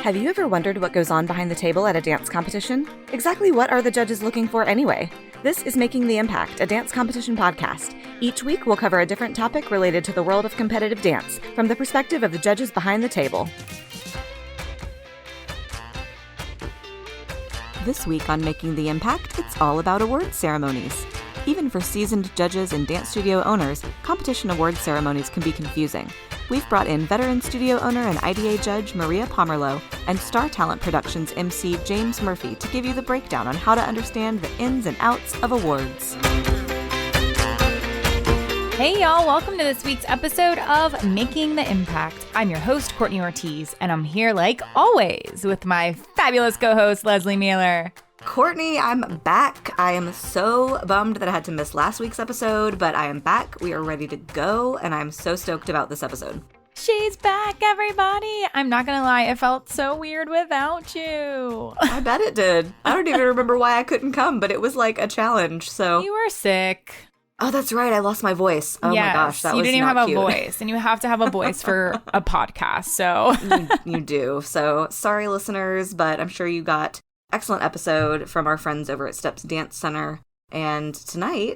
Have you ever wondered what goes on behind the table at a dance competition? Exactly what are the judges looking for anyway? This is Making the Impact, a dance competition podcast. Each week we'll cover a different topic related to the world of competitive dance from the perspective of the judges behind the table. This week on Making the Impact, it's all about award ceremonies. Even for seasoned judges and dance studio owners, competition award ceremonies can be confusing. We've brought in veteran studio owner and IDA judge Maria Pomerleau and Star Talent Productions MC James Murphy to give you the breakdown on how to understand the ins and outs of awards. Hey y'all, welcome to this week's episode of Making the Impact. I'm your host, Courtney Ortiz, and I'm here like always with my fabulous co-host, Lesley Mealor. Courtney, I'm back. I am so bummed that I had to miss last week's episode, but I am back. We are ready to go, and I'm so stoked about this episode. She's back, everybody. I'm not gonna lie, it felt so weird without you. I bet it did. I don't even remember why I couldn't come, but it was like a challenge, so. You were sick. Oh, that's right. I lost my voice. Oh yes, my gosh, that was not cute. You didn't even have a voice, and you have to have a voice for a podcast, so. You do. So, sorry, listeners, but I'm sure you got excellent episode from our friends over at Steps Dance Center. And today,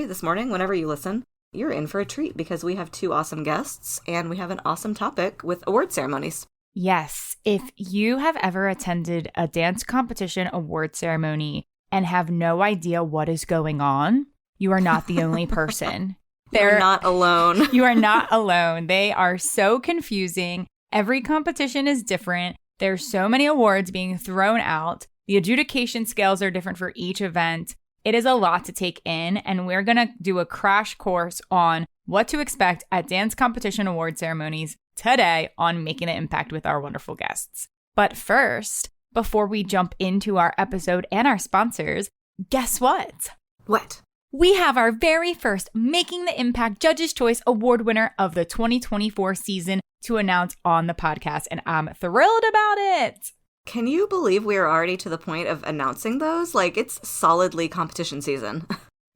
this morning, whenever you listen, you're in for a treat because we have two awesome guests and we have an awesome topic with award ceremonies. Yes. If you have ever attended a dance competition award ceremony and have no idea what is going on, you are not the only person. You're not alone. You are not alone. They are so confusing. Every competition is different. There's so many awards being thrown out. The adjudication scales are different for each event. It is a lot to take in, and we're going to do a crash course on what to expect at dance competition award ceremonies today on Making the Impact with our wonderful guests. But first, before we jump into our episode and our sponsors, guess what? What? We have our very first Making the Impact Judges' Choice Award winner of the 2024 season to announce on the podcast, and I'm thrilled about it. Can you believe we are already to the point of announcing those? Like, it's solidly competition season.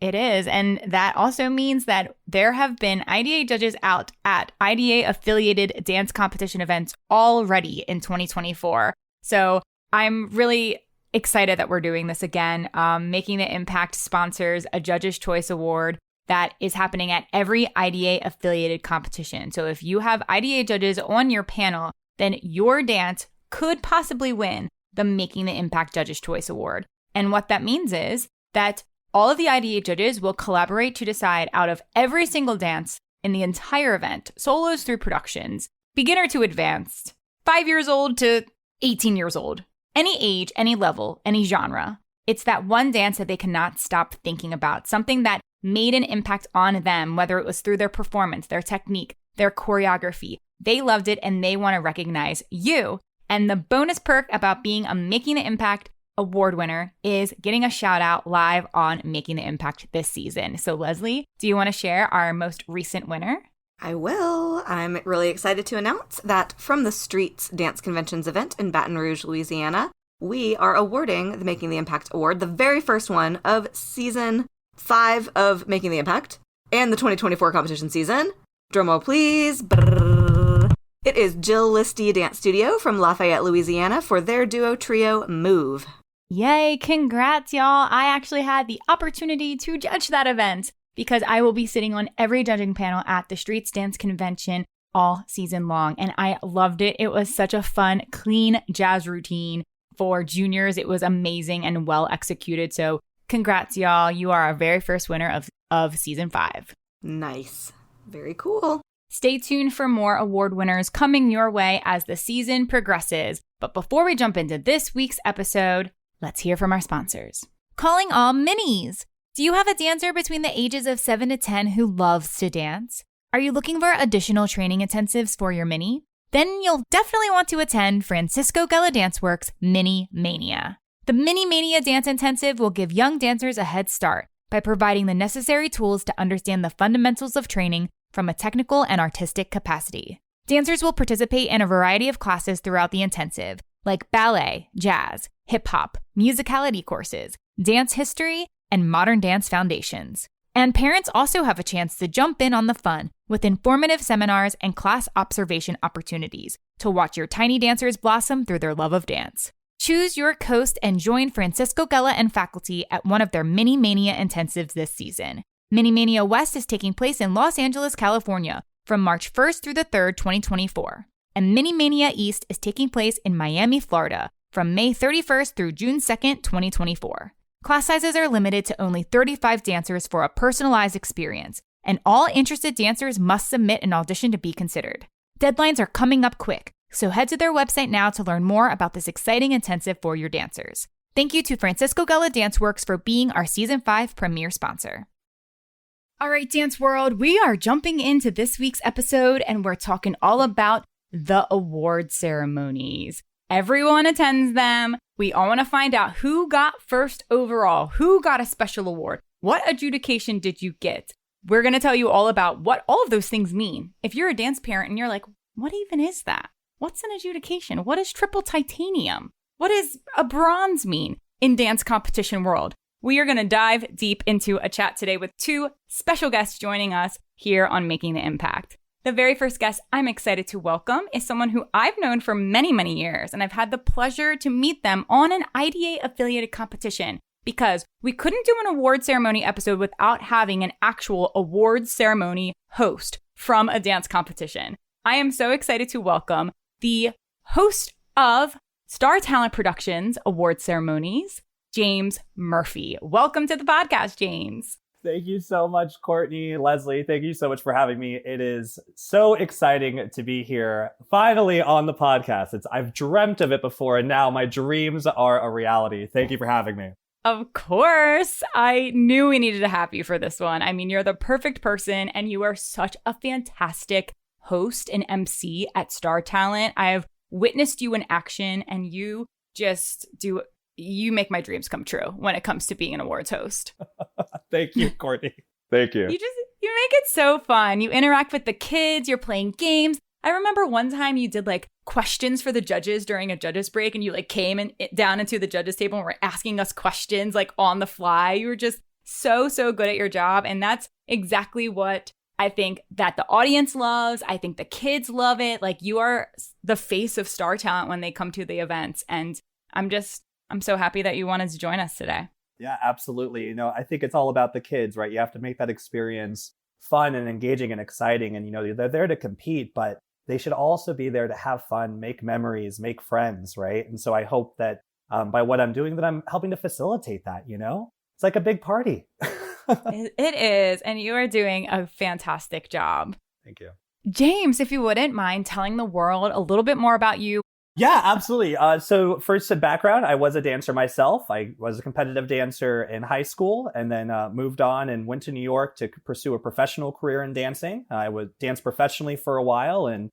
It is, and that also means that there have been IDA judges out at IDA-affiliated dance competition events already in 2024. So I'm really excited that we're doing this again. Making the Impact sponsors a Judges' Choice Award that is happening at every IDA-affiliated competition. So if you have IDA judges on your panel, then your dance could possibly win the Making the Impact Judges' Choice Award. And what that means is that all of the IDA judges will collaborate to decide out of every single dance in the entire event, solos through productions, beginner to advanced, 5 years old to 18 years old, any age, any level, any genre. It's that one dance that they cannot stop thinking about, something that made an impact on them, whether it was through their performance, their technique, their choreography. They loved it and they want to recognize you. And the bonus perk about being a Making the Impact award winner is getting a shout out live on Making the Impact this season. So Lesley, do you want to share our most recent winner? I will. I'm really excited to announce that from the Streets Dance Conventions event in Baton Rouge, Louisiana, we are awarding the Making the Impact Award, the very first one of season 5 of Making the Impact and the 2024 competition season. Drumroll, please. Brrr. It is Jill Listy Dance Studio from Lafayette, Louisiana for their duo trio Move. Yay, congrats, y'all. I actually had the opportunity to judge that event because I will be sitting on every judging panel at the Streets Dance Convention all season long, and I loved it. It was such a fun, clean jazz routine for juniors. It was amazing and well executed, so congrats, y'all. You are our very first winner of season 5. Nice. Very cool. Stay tuned for more award winners coming your way as the season progresses. But before we jump into this week's episode, let's hear from our sponsors. Calling all minis. Do you have a dancer between the ages of 7 to 10 who loves to dance? Are you looking for additional training intensives for your mini? Then you'll definitely want to attend Francisco Gala Dance Works Mini Mania. The Mini Mania Dance Intensive will give young dancers a head start by providing the necessary tools to understand the fundamentals of training from a technical and artistic capacity. Dancers will participate in a variety of classes throughout the intensive, like ballet, jazz, hip-hop, musicality courses, dance history, and modern dance foundations. And parents also have a chance to jump in on the fun with informative seminars and class observation opportunities to watch your tiny dancers blossom through their love of dance. Choose your coast and join Francisco Gella and faculty at one of their Mini Mania intensives this season. Mini Mania West is taking place in Los Angeles, California from March 1st through the 3rd, 2024. And Mini Mania East is taking place in Miami, Florida from May 31st through June 2nd, 2024. Class sizes are limited to only 35 dancers for a personalized experience, and all interested dancers must submit an audition to be considered. Deadlines are coming up quick, so head to their website now to learn more about this exciting intensive for your dancers. Thank you to Francisco Gella Danceworks for being our Season 5 premier sponsor. All right, Dance World, we are jumping into this week's episode, and we're talking all about the award ceremonies. Everyone attends them. We all want to find out who got first overall, who got a special award, what adjudication did you get? We're going to tell you all about what all of those things mean. If you're a dance parent and you're like, what even is that? What's an adjudication? What is triple titanium? What does a bronze mean in dance competition world? We are going to dive deep into a chat today with two special guests joining us here on Making the Impact. The very first guest I'm excited to welcome is someone who I've known for many, many years, and I've had the pleasure to meet them on an IDA-affiliated competition because we couldn't do an award ceremony episode without having an actual award ceremony host from a dance competition. I am so excited to welcome the host of Star Talent Productions Award Ceremonies, James Murphy. Welcome to the podcast, James. Thank you so much, Courtney, Lesley. Thank you so much for having me. It is so exciting to be here, finally on the podcast. I've dreamt of it before, and now my dreams are a reality. Thank you for having me. Of course. I knew we needed to have you for this one. I mean, you're the perfect person, and you are such a fantastic host and MC at Star Talent. I have witnessed you in action, and you make my dreams come true when it comes to being an awards host. Thank you, Courtney. Thank you. You make it so fun. You interact with the kids, you're playing games. I remember one time you did like questions for the judges during a judges break, and you like came down into the judges table and were asking us questions like on the fly. You were just so good at your job. And that's exactly what I think that the audience loves. I think the kids love it. Like, you are the face of Star Talent when they come to the events. And I'm so happy that you wanted to join us today. Yeah, absolutely. You know, I think it's all about the kids, right? You have to make that experience fun and engaging and exciting. And, you know, they're there to compete, but they should also be there to have fun, make memories, make friends, right? And so I hope that by what I'm doing, that I'm helping to facilitate that, you know? It's like a big party. It is. And you are doing a fantastic job. Thank you. James, if you wouldn't mind telling the world a little bit more about you. Yeah, absolutely. So first, a background, I was a dancer myself. I was a competitive dancer in high school, and then moved on and went to New York to pursue a professional career in dancing. I would dance professionally for a while, and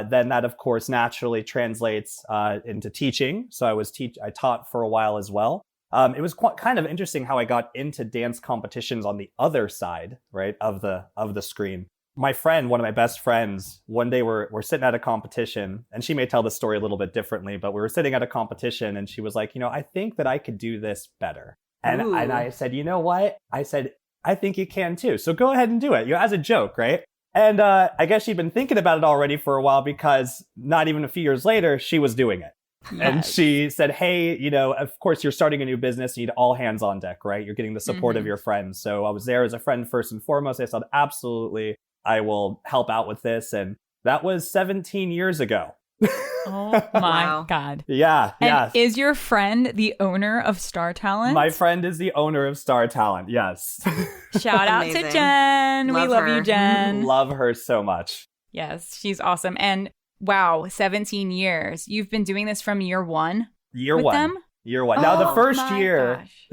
then that, of course, naturally translates into teaching. So I taught for a while as well. It was kind of interesting how I got into dance competitions on the other side, right, of the screen. My friend, one of my best friends, one day we're sitting at a competition, and she may tell the story a little bit differently, but we were sitting at a competition and she was like, you know, I think that I could do this better. And I said, you know what? I said, I think you can too. So go ahead and do it, you know, as a joke, right? And I guess she'd been thinking about it already for a while, because not even a few years later, she was doing it. Yes. And she said, hey, you know, of course, you're starting a new business. You need all hands on deck, right? You're getting the support of your friends. So I was there as a friend first and foremost. I said, absolutely, I will help out with this. And that was 17 years ago. Oh my God. Yeah. And is your friend the owner of Star Talent? My friend is the owner of Star Talent. Yes. Shout out to Jen. We love you, Jen. Love her so much. Yes, she's awesome. And wow, 17 years. You've been doing this from year one? Year with one. Them? Year one. Now, the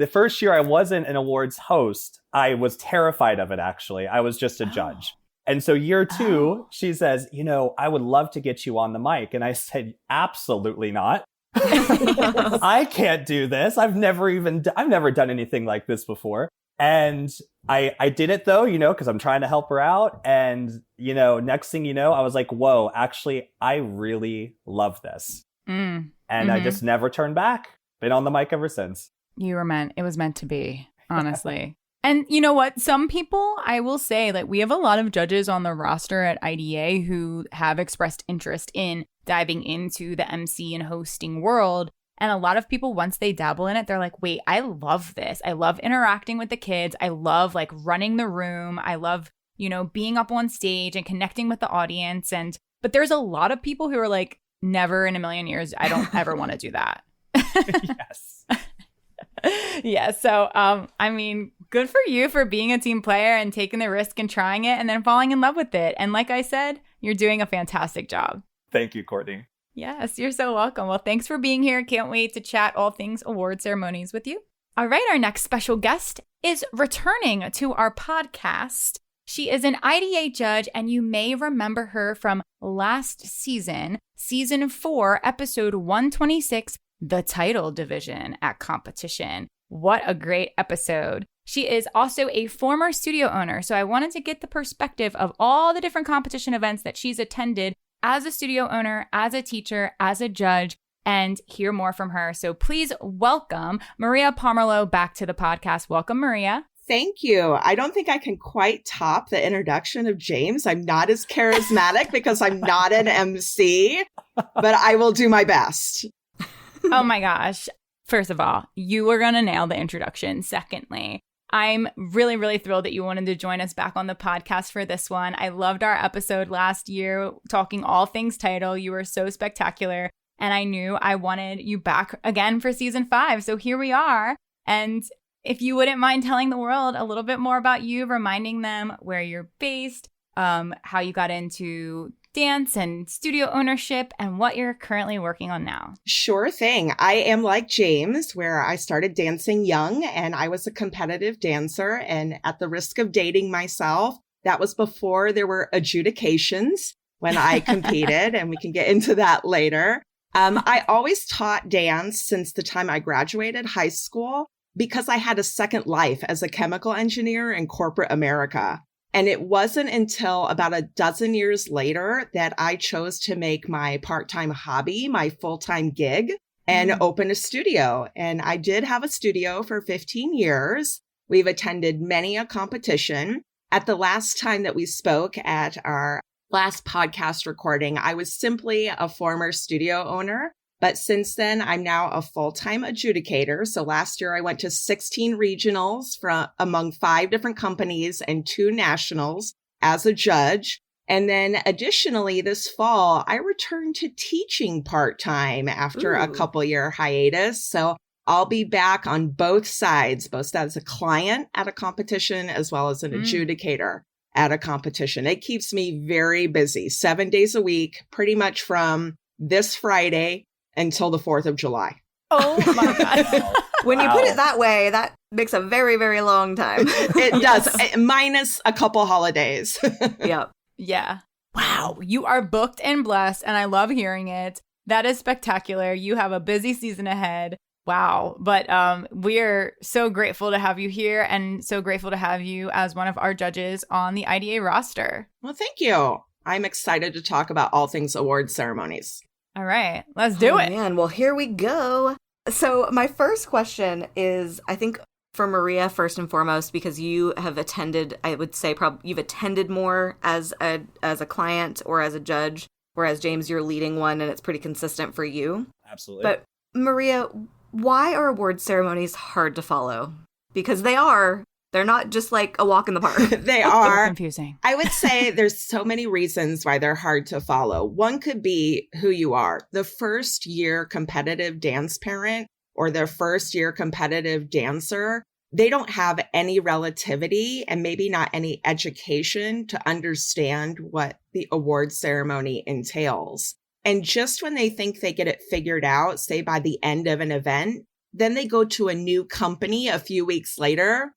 first year I wasn't an awards host. I was terrified of it, actually. I was just a judge. And so year two, she says, you know, I would love to get you on the mic. And I said, absolutely not. I can't do this. I've never done anything like this before. And I did it though, you know, because I'm trying to help her out. And, you know, next thing you know, I was like, whoa, actually, I really love this. And I just never turned back. Been on the mic ever since. It was meant to be, honestly. And you know what? Some people, I will say, like we have a lot of judges on the roster at IDA who have expressed interest in diving into the MC and hosting world. And a lot of people, once they dabble in it, they're like, wait, I love this. I love interacting with the kids. I love like running the room. I love, being up on stage and connecting with the audience. But there's a lot of people who are like, never in a million years, I don't ever want to do that. Yes. Yeah. So, good for you for being a team player and taking the risk and trying it and then falling in love with it. And like I said, you're doing a fantastic job. Thank you, Courtney. Yes, you're so welcome. Well, thanks for being here. Can't wait to chat all things award ceremonies with you. All right. Our next special guest is returning to our podcast. She is an IDA judge, and you may remember her from last season, season 4, episode 126, the title division at competition. What a great episode. She is also a former studio owner, so I wanted to get the perspective of all the different competition events that she's attended as a studio owner, as a teacher, as a judge, and hear more from her. So please welcome Maria Pomerleau back to the podcast. Welcome, Maria. Thank you. I don't think I can quite top the introduction of James. I'm not as charismatic because I'm not an MC, but I will do my best. Oh my gosh. First of all, you are going to nail the introduction. Secondly, I'm really, really thrilled that you wanted to join us back on the podcast for this one. I loved our episode last year, talking all things title. You were so spectacular. And I knew I wanted you back again for season 5. So here we are. And if you wouldn't mind telling the world a little bit more about you, reminding them where you're based, how you got into dance and studio ownership, and what you're currently working on now. Sure thing. I am like James, where I started dancing young and I was a competitive dancer. And at the risk of dating myself, that was before there were adjudications when I competed, and we can get into that later. I always taught dance since the time I graduated high school because I had a second life as a chemical engineer in corporate America. And it wasn't until about a dozen years later that I chose to make my part-time hobby my full-time gig and open a studio. And I did have a studio for 15 years. We've attended many a competition. At the last time that we spoke at our last podcast recording, I was simply a former studio owner. But since then, I'm now a full-time adjudicator. So last year, I went to 16 regionals from among 5 different companies and 2 nationals as a judge. And then additionally, this fall, I returned to teaching part-time after a couple-year hiatus. So I'll be back on both sides, both as a client at a competition as well as an adjudicator at a competition. It keeps me very busy, 7 days a week, pretty much from this Friday until the 4th of July. Oh my God. When you put it that way, that makes a very, very long time. It does, minus a couple holidays. Yep. Yeah. Wow. You are booked and blessed, and I love hearing it. That is spectacular. You have a busy season ahead. Wow. But we're so grateful to have you here and so grateful to have you as one of our judges on the IDA roster. Well, thank you. I'm excited to talk about all things award ceremonies. All right, let's do it. Man, well, here we go. So my first question is, I think for Maria, first and foremost, because you have attended, I would say probably you've attended more as a client or as a judge, whereas James, you're leading one and it's pretty consistent for you. Absolutely. But Maria, why are award ceremonies hard to follow? Because they are. They're not just like a walk in the park. They are. Confusing. I would say there's so many reasons why they're hard to follow. One could be who you are. The first year competitive dance parent or the first year competitive dancer, they don't have any relativity and maybe not any education to understand what the award ceremony entails. And just when they think they get it figured out, say by the end of an event, then they go to a new company a few weeks later.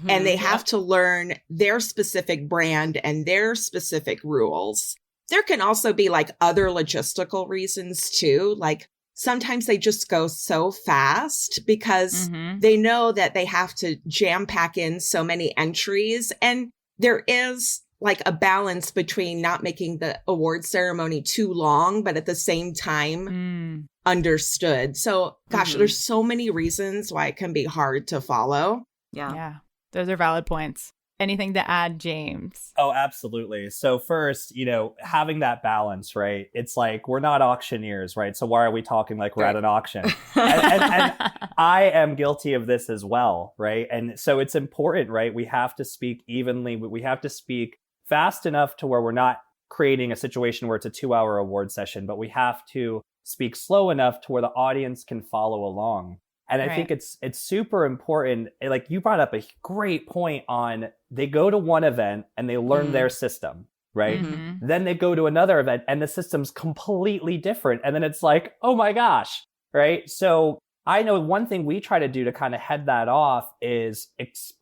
And they have to learn their specific brand and their specific rules. There can also be like other logistical reasons too. Like sometimes they just go so fast because they know that they have to jam pack in so many entries. And there is like a balance between not making the award ceremony too long, but at the same time understood. So gosh, there's so many reasons why it can be hard to follow. Yeah. Those are valid points. Anything to add, James? Oh, absolutely. So first, having that balance, right? It's like we're not auctioneers, right? So why are we talking like we're at an auction? And I am guilty of this as well, right? And so it's important, right? We have to speak evenly. We have to speak fast enough to where we're not creating a situation where it's a 2-hour award session, but we have to speak slow enough to where the audience can follow along. And I think it's super important. Like you brought up a great point on they go to one event and they learn their system, right? Mm-hmm. Then they go to another event and the system's completely different. And then it's like, oh my gosh, right? So I know one thing we try to do to kind of head that off is,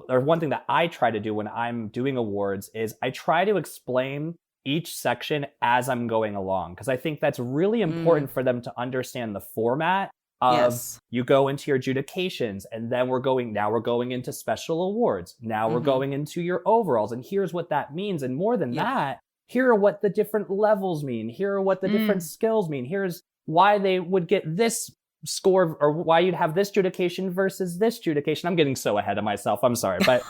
or one thing that I try to do when I'm doing awards is I try to explain each section as I'm going along. Because I think that's really important for them to understand the format of you go into your adjudications and then we're going into special awards. Now we're going into your overalls and here's what that means. And more than that, here are what the different levels mean. Here are what the different skills mean. Here's why they would get this score or why you'd have this adjudication versus this adjudication. I'm getting so ahead of myself. I'm sorry. But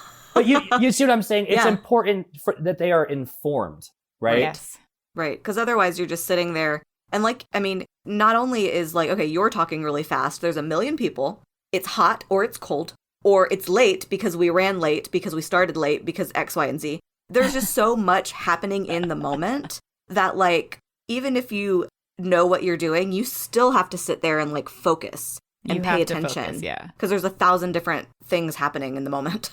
you see what I'm saying? It's important that they are informed, right? Yes. Right. Because otherwise you're just sitting there. And not only is okay, you're talking really fast. There's a million people. It's hot or it's cold or it's late because we ran late because we started late because X, Y, and Z. There's just so much happening in the moment that even if you know what you're doing, you still have to sit there and focus and pay attention. Because there's 1,000 different things happening in the moment.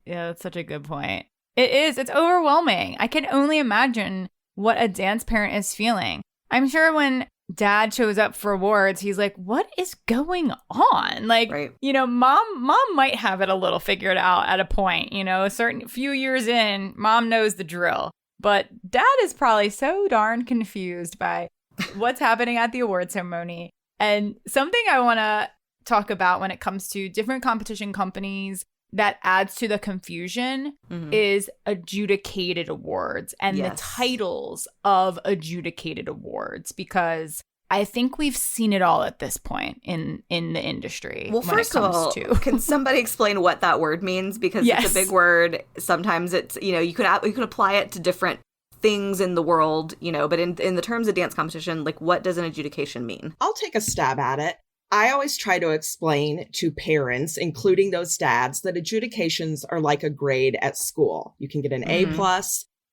Yeah, that's such a good point. It is. It's overwhelming. I can only imagine what a dance parent is feeling. I'm sure when dad shows up for awards, he's like, what is going on? Mom might have it a little figured out at a point, a certain few years in, mom knows the drill. But dad is probably so darn confused by what's happening at the award ceremony. And something I want to talk about when it comes to different competition companies that adds to the confusion is adjudicated awards and the titles of adjudicated awards, because I think we've seen it all at this point in the industry. Well, first of all, can somebody explain what that word means? Because it's a big word. Sometimes it's, you could apply it to different things in the world, but in the terms of dance competition, what does an adjudication mean? I'll take a stab at it. I always try to explain to parents, including those dads, that adjudications are like a grade at school. You can get an A+,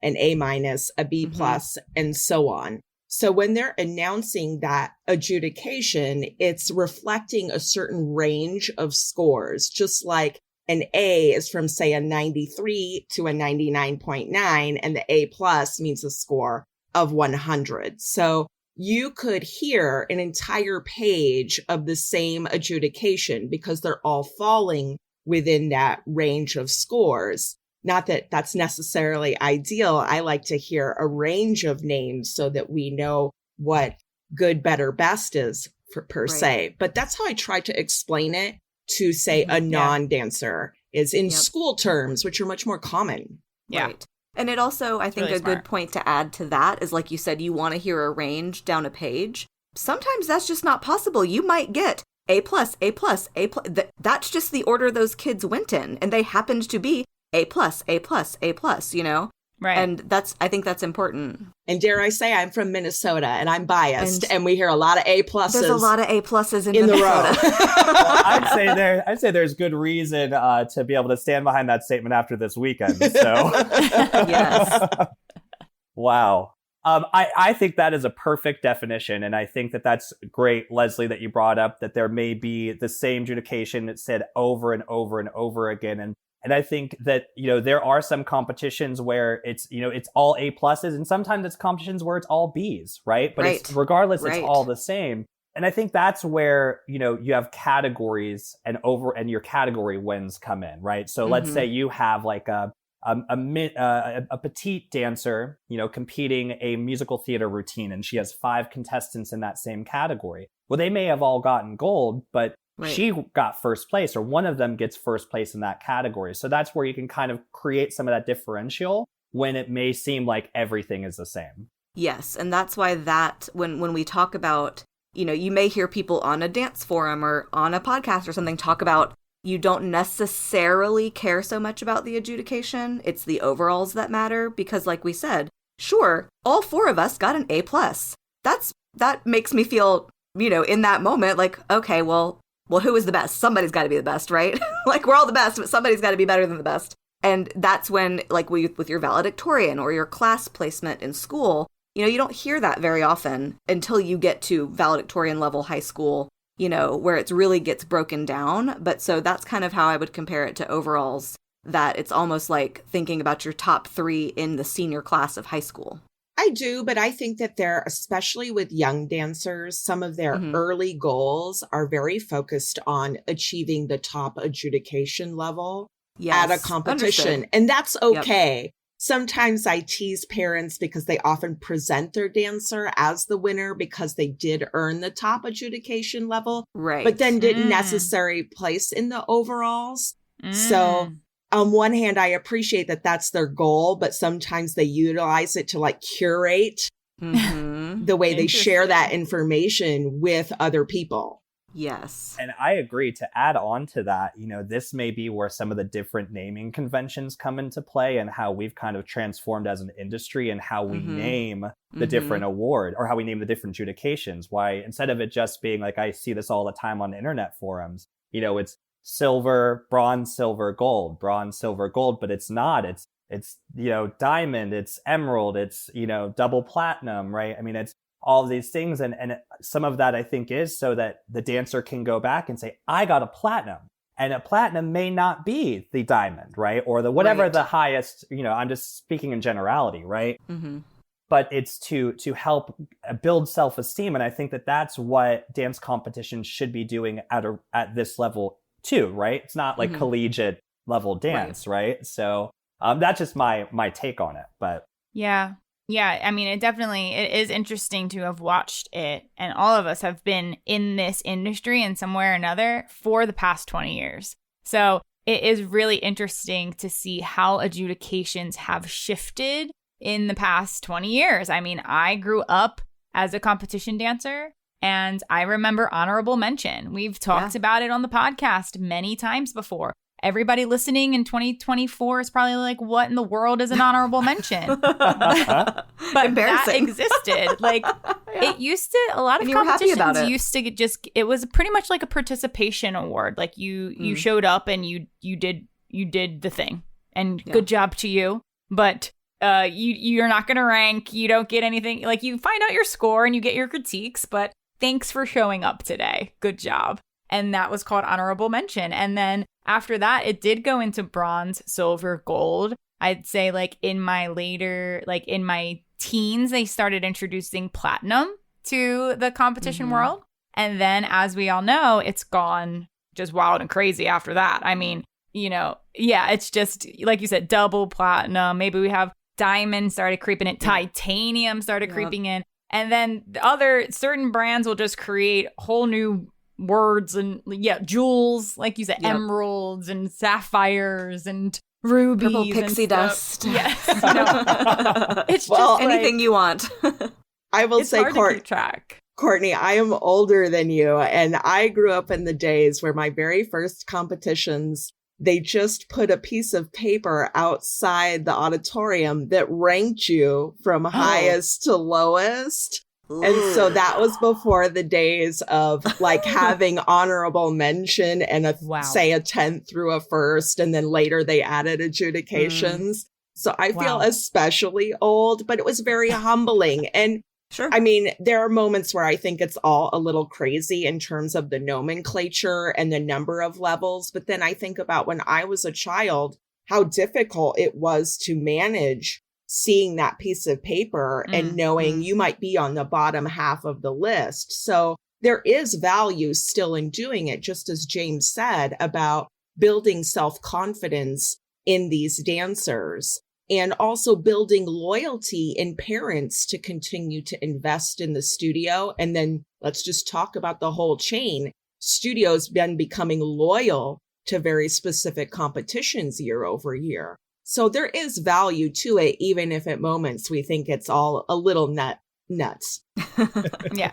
an A-, a B+, and so on. So when they're announcing that adjudication, it's reflecting a certain range of scores, just like an A is from, say, a 93 to a 99.9, and the A+ means a score of 100. So you could hear an entire page of the same adjudication because they're all falling within that range of scores. Not that that's necessarily ideal. I like to hear a range of names so that we know what good, better, best is per se. But that's how I try to explain it to, say, a non-dancer is in school terms, which are much more common. Yeah. Right. And it also, I think, really good point to add to that is, like you said, you want to hear a range down a page. Sometimes that's just not possible. You might get A+, A+, A+. That's just the order those kids went in. And they happened to be A+, A+, A+, Right. And I think that's important. And dare I say, I'm from Minnesota and I'm biased, and we hear a lot of A+. There's a lot of A+ in the Minnesota. row. Well, I'd say there's good reason to be able to stand behind that statement after this weekend. So, yes. Wow. I think that is a perfect definition. And I think that that's great, Lesley, that you brought up that there may be the same adjudication that's said over and over and over again. And I think that, there are some competitions where it's all A+, and sometimes it's competitions where it's all Bs, right? But it's regardless, it's all the same. And I think that's where, you have categories and your category wins come in, right? So let's say you have like a petite dancer, competing a musical theater routine, and she has 5 contestants in that same category. Well, they may have all gotten gold, but she got first place, or one of them gets first place in that category. So that's where you can kind of create some of that differential when it may seem like everything is the same. Yes. And that's why when we talk about, you may hear people on a dance forum or on a podcast or something talk about, you don't necessarily care so much about the adjudication. It's the overalls that matter because, like we said, sure, all 4 of us got an A+. That makes me feel, in that moment, like, okay, well, who is the best? Somebody's got to be the best, right? Like, we're all the best, but somebody's got to be better than the best. And that's when, like, with your valedictorian or your class placement in school, you don't hear that very often until you get to valedictorian level high school, where it really gets broken down. But so that's kind of how I would compare it to overalls, that it's almost like thinking about your top 3 in the senior class of high school. I do, but I think that they're, especially with young dancers, some of their early goals are very focused on achieving the top adjudication level at a competition. Understood. And that's okay. Yep. Sometimes I tease parents because they often present their dancer as the winner because they did earn the top adjudication level, right? But then didn't necessarily place in the overalls. So on one hand, I appreciate that that's their goal, but sometimes they utilize it to like curate the way they share that information with other people. Yes. And I agree. To add on to that, this may be where some of the different naming conventions come into play and how we've kind of transformed as an industry and how we name the different award or how we name the different adjudications. Why instead of it just being like, I see this all the time on internet forums, it's silver, bronze, silver, gold, but it's not. It's diamond, it's emerald, it's, double platinum, right? I mean, it's all of these things. And some of that I think is so that the dancer can go back and say, I got a platinum, and a platinum may not be the diamond, right? Or the whatever the highest, I'm just speaking in generality, right? But it's to help build self-esteem. And I think that that's what dance competitions should be doing at this level too, right? It's not like collegiate level dance, right? So that's just my take on it. But yeah. I mean, it is interesting to have watched it, and all of us have been in this industry in some way or another for the past 20 years. So it is really interesting to see how adjudications have shifted in the past 20 years. I mean, I grew up as a competition dancer, and I remember honorable mention. We've talked about it on the podcast many times before. Everybody listening in 2024 is probably like, what in the world is an honorable mention? But that existed. Like, it used to, a lot of competitions used to it was pretty much like a participation award. Like you showed up and you did the thing, and good job to you. But you're not going to rank. You don't get anything. Like, you find out your score and you get your critiques, but thanks for showing up today. Good job. And that was called honorable mention. And then after that, it did go into bronze, silver, gold. I'd say in my teens, they started introducing platinum to the competition world. And then, as we all know, it's gone just wild and crazy after that. I mean, it's just, like you said, double platinum. Maybe we have diamond started creeping in. Titanium started creeping in. And then certain brands will just create whole new words and jewels, like you said, emeralds and sapphires and rubies, purple pixie and dust. Yes, it's just anything you want. I will say, track. Courtney, I am older than you, and I grew up in the days where my very first competitions, they just put a piece of paper outside the auditorium that ranked you from highest to lowest. And so that was before the days of having honorable mention and say a 10th through a first, and then later they added adjudications. So I feel especially old, but it was very humbling. And sure, I mean, there are moments where I think it's all a little crazy in terms of the nomenclature and the number of levels. But then I think about when I was a child, how difficult it was to manage seeing that piece of paper and knowing you might be on the bottom half of the list. So there is value still in doing it, just as James said, about building self-confidence in these dancers and also building loyalty in parents to continue to invest in the studio. And then let's just talk about the whole chain. Studios been becoming loyal to very specific competitions year over year. So there is value to it, even if at moments we think it's all a little nuts. Yeah.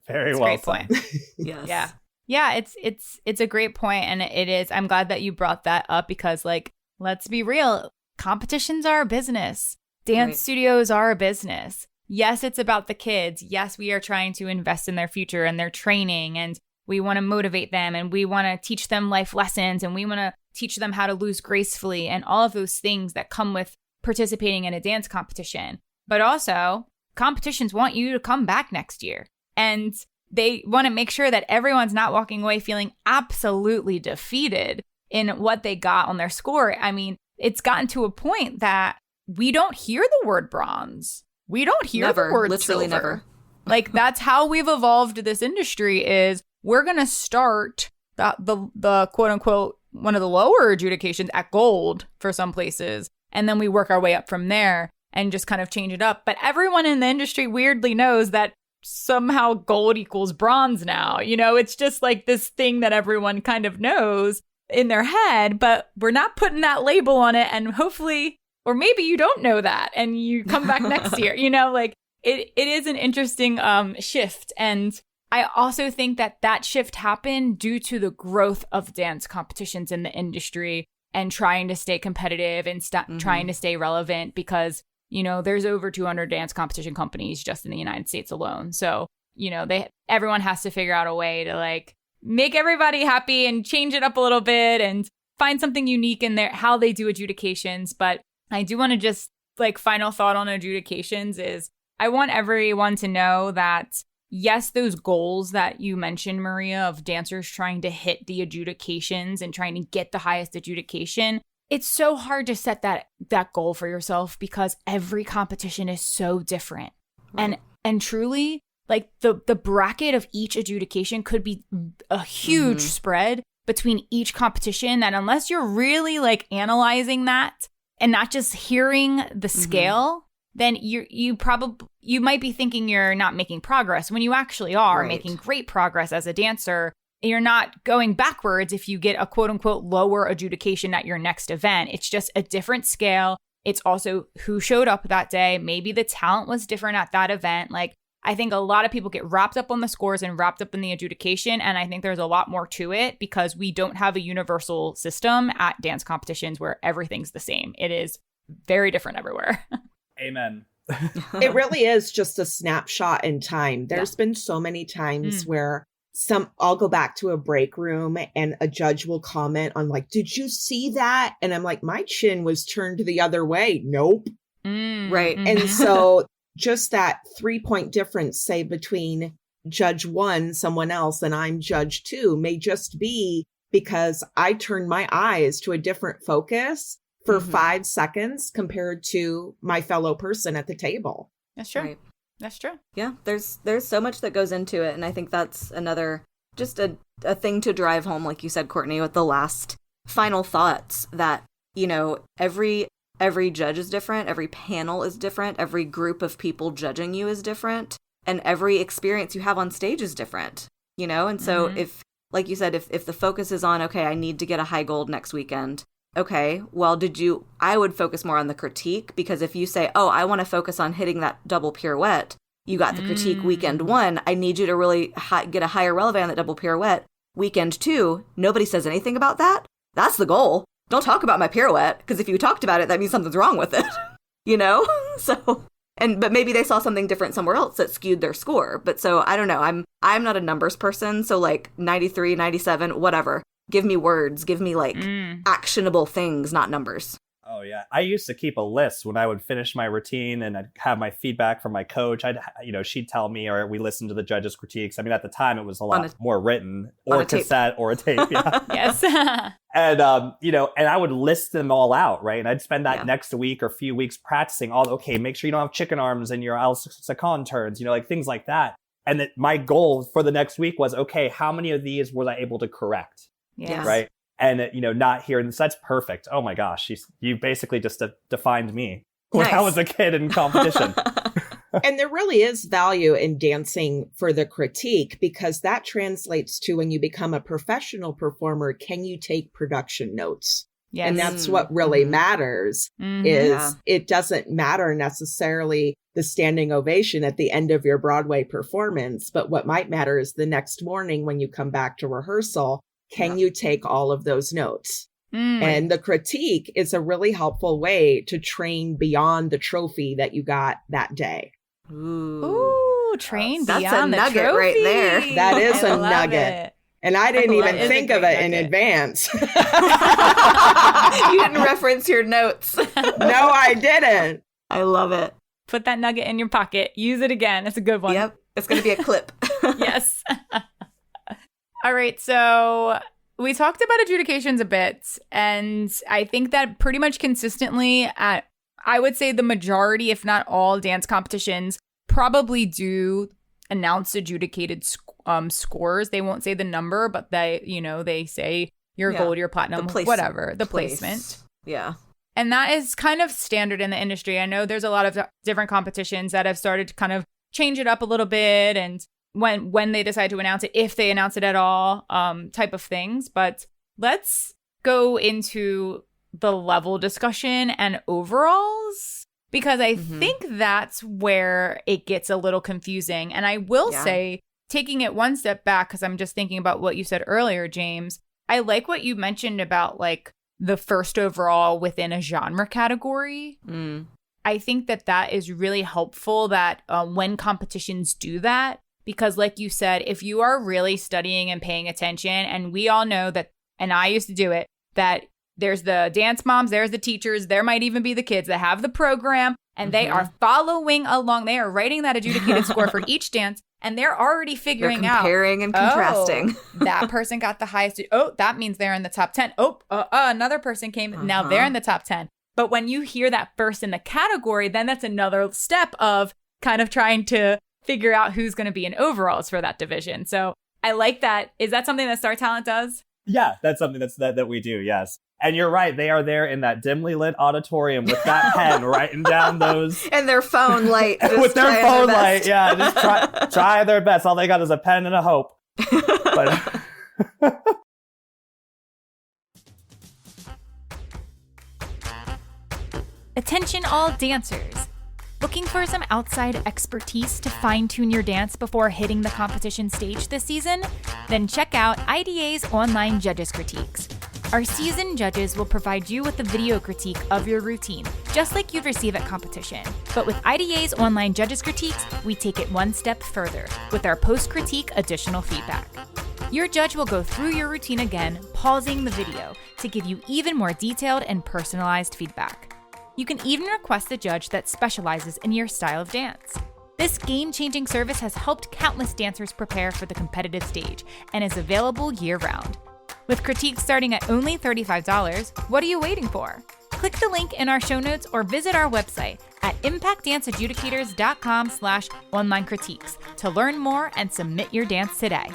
Very That's well a great point. Yes. Yeah. Yeah, it's a great point, and it is. I'm glad that you brought that up because, like, let's be real, competitions are a business. Dance studios are a business. Yes, it's about the kids. Yes, we are trying to invest in their future and their training, and we want to motivate them, and we want to teach them life lessons, and we want to teach them how to lose gracefully, and all of those things that come with participating in a dance competition. But also, competitions want you to come back next year, and they want to make sure that everyone's not walking away feeling absolutely defeated in what they got on their score. I mean, it's gotten to a point that we don't hear the word bronze. We don't hear the word literally silver. Never. Like, that's how we've evolved this industry is we're going to start the quote unquote, one of the lower adjudications at gold for some places. And then we work our way up from there and just kind of change it up. But everyone in the industry weirdly knows that somehow gold equals bronze now. You know, it's just like this thing that everyone kind of knows in their head, but we're not putting that label on it. And hopefully, or maybe you don't know that and you come back next year, you know, like it is an interesting shift. And I also think that shift happened due to the growth of dance competitions in the industry and trying to stay competitive and trying to stay relevant because, you know, there's over 200 dance competition companies just in the United States alone. So, you know, everyone has to figure out a way to like make everybody happy and change it up a little bit and find something unique in there, how they do adjudications. But I do want to just like final thought on adjudications is I want everyone to know that yes, those goals that you mentioned, Maria, of dancers trying to hit the adjudications and trying to get the highest adjudication, it's so hard to set that goal for yourself because every competition is so different. Right. And truly, like the bracket of each adjudication could be a huge spread between each competition that unless you're really like analyzing that and not just hearing the scale, then you might be thinking you're not making progress when you actually are making great progress as a dancer. You're not going backwards if you get a quote unquote lower adjudication at your next event. It's just a different scale. It's also who showed up that day. Maybe the talent was different at that event. Like, I think a lot of people get wrapped up on the scores and wrapped up in the adjudication. And I think there's a lot more to it because we don't have a universal system at dance competitions where everything's the same. It is very different everywhere. Amen. It really is just a snapshot in time. There's been so many times where I'll go back to a break room and a judge will comment on like, did you see that? And I'm like, my chin was turned the other way. Nope. Right. And so just that 3-point difference, say between judge 1, someone else, and I'm judge 2 may just be because I turned my eyes to a different focus for 5 seconds compared to my fellow person at the table. That's true. Right. That's true. Yeah, there's so much that goes into it. And I think that's another, just a thing to drive home, like you said, Courtney, with the last final thoughts that, you know, every judge is different. Every panel is different. Every group of people judging you is different. And every experience you have on stage is different, you know? And so if, like you said, if the focus is on, okay, I need to get a high gold next weekend. Okay, well, I would focus more on the critique because if you say, oh, I want to focus on hitting that double pirouette, you got the critique weekend 1. I need you to really get a higher releve on that double pirouette. Weekend 2, nobody says anything about that. That's the goal. Don't talk about my pirouette because if you talked about it, that means something's wrong with it, you know? So, but maybe they saw something different somewhere else that skewed their score. But so I don't know. I'm not a numbers person. So like 93, 97, whatever. Give me words. Give me like actionable things, not numbers. Oh, yeah. I used to keep a list when I would finish my routine and I'd have my feedback from my coach. She'd tell me, or we listened to the judges' critiques. I mean, at the time, it was a lot more written or cassette or a tape. Yeah. Yes. And, and I would list them all out, right? And I'd spend that next week or few weeks practicing okay, make sure you don't have chicken arms in your al second turns, like things like that. And that my goal for the next week was, okay, how many of these was I able to correct? Yes. Right. And, not hearing this, that's perfect. Oh my gosh. You basically just defined me when I was a kid in competition. And there really is value in dancing for the critique because that translates to when you become a professional performer, can you take production notes? Yes. And that's what really matters is it doesn't matter necessarily the standing ovation at the end of your Broadway performance, but what might matter is the next morning when you come back to rehearsal, can you take all of those notes? And the critique is a really helpful way to train beyond the trophy that you got that day. Ooh, train that's beyond a the nugget trophy. right there. That is I a love nugget. it. And I didn't even That is a think of great it in nugget. advance. You didn't reference your notes. No, I didn't. I love it. Put that nugget in your pocket. Use it again. It's a good one. Yep. It's going to be a clip. Yes. All right. So we talked about adjudications a bit, and I think that pretty much consistently I would say the majority, if not all, dance competitions probably do announce adjudicated scores. They won't say the number, but they say your gold, your platinum, whatever, the placement. Yeah. And that is kind of standard in the industry. I know there's a lot of different competitions that have started to kind of change it up a little bit, and when they decide to announce it, if they announce it at all, type of things. But let's go into the level discussion and overalls, because I think that's where it gets a little confusing. And I will say, taking it one step back, because I'm just thinking about what you said earlier, James, I like what you mentioned about like the first overall within a genre category. I think that is really helpful that when competitions do that, because like you said, if you are really studying and paying attention, and we all know that, and I used to do it, that there's the dance moms, there's the teachers, there might even be the kids that have the program, and they are following along. They are writing that adjudicated score for each dance, and they're already figuring out. Comparing and contrasting. That person got the highest. Oh, that means they're in the top 10. Oh, another person came. Now they're in the top 10. But when you hear that first in the category, then that's another step of kind of trying to figure out who's going to be in overalls for that division. So I like that. Is that something that Star Talent does? Yeah, that's something that we do, yes. And you're right, they are there in that dimly lit auditorium with that pen writing down those. And their phone light. With their phone light, yeah. Just try their best. All they got is a pen and a hope. But Attention all dancers. Looking for some outside expertise to fine-tune your dance before hitting the competition stage this season? Then check out IDA's online judges critiques. Our seasoned judges will provide you with a video critique of your routine, just like you'd receive at competition. But with IDA's online judges critiques, we take it one step further with our post-critique additional feedback. Your judge will go through your routine again, pausing the video to give you even more detailed and personalized feedback. You can even request a judge that specializes in your style of dance. This game-changing service has helped countless dancers prepare for the competitive stage and is available year-round. With critiques starting at only $35, what are you waiting for? Click the link in our show notes or visit our website at impactdanceadjudicators.com/online critiques to learn more and submit your dance today.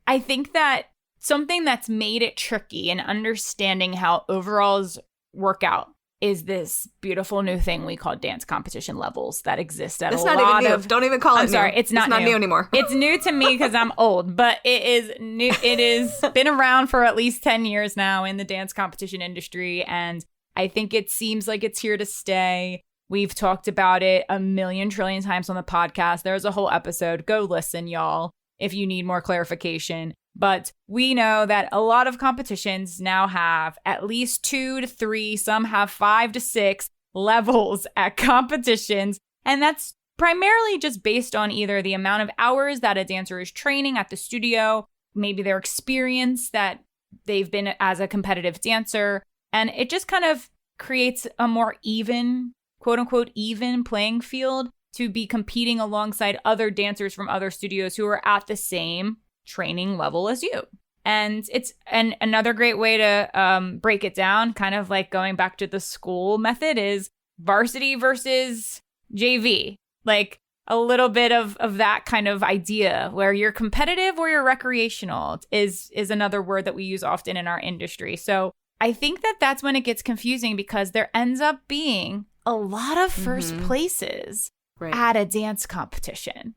I think that something that's made it tricky in understanding how overalls work out is this beautiful new thing we call dance competition levels that exist at it's a not lot even new. of. Don't even call it I'm sorry, new. it's not new anymore. It's new to me because I'm old, but it is new. It is been around for at least 10 years now in the dance competition industry, and I think it seems like it's here to stay. We've talked about it a million trillion times on the podcast. There's a whole episode. Go listen, y'all, if you need more clarification. But we know that a lot of competitions now have at least 2 to 3, some have 5 to 6 levels at competitions. And that's primarily just based on either the amount of hours that a dancer is training at the studio, maybe their experience that they've been as a competitive dancer. And it just kind of creates a more even, quote unquote, even playing field to be competing alongside other dancers from other studios who are at the same training level as you. And it's another great way to break it down, kind of like going back to the school method, is varsity versus JV. Like a little bit of that kind of idea where you're competitive or you're recreational is another word that we use often in our industry. So I think that that's when it gets confusing, because there ends up being a lot of first places at a dance competition.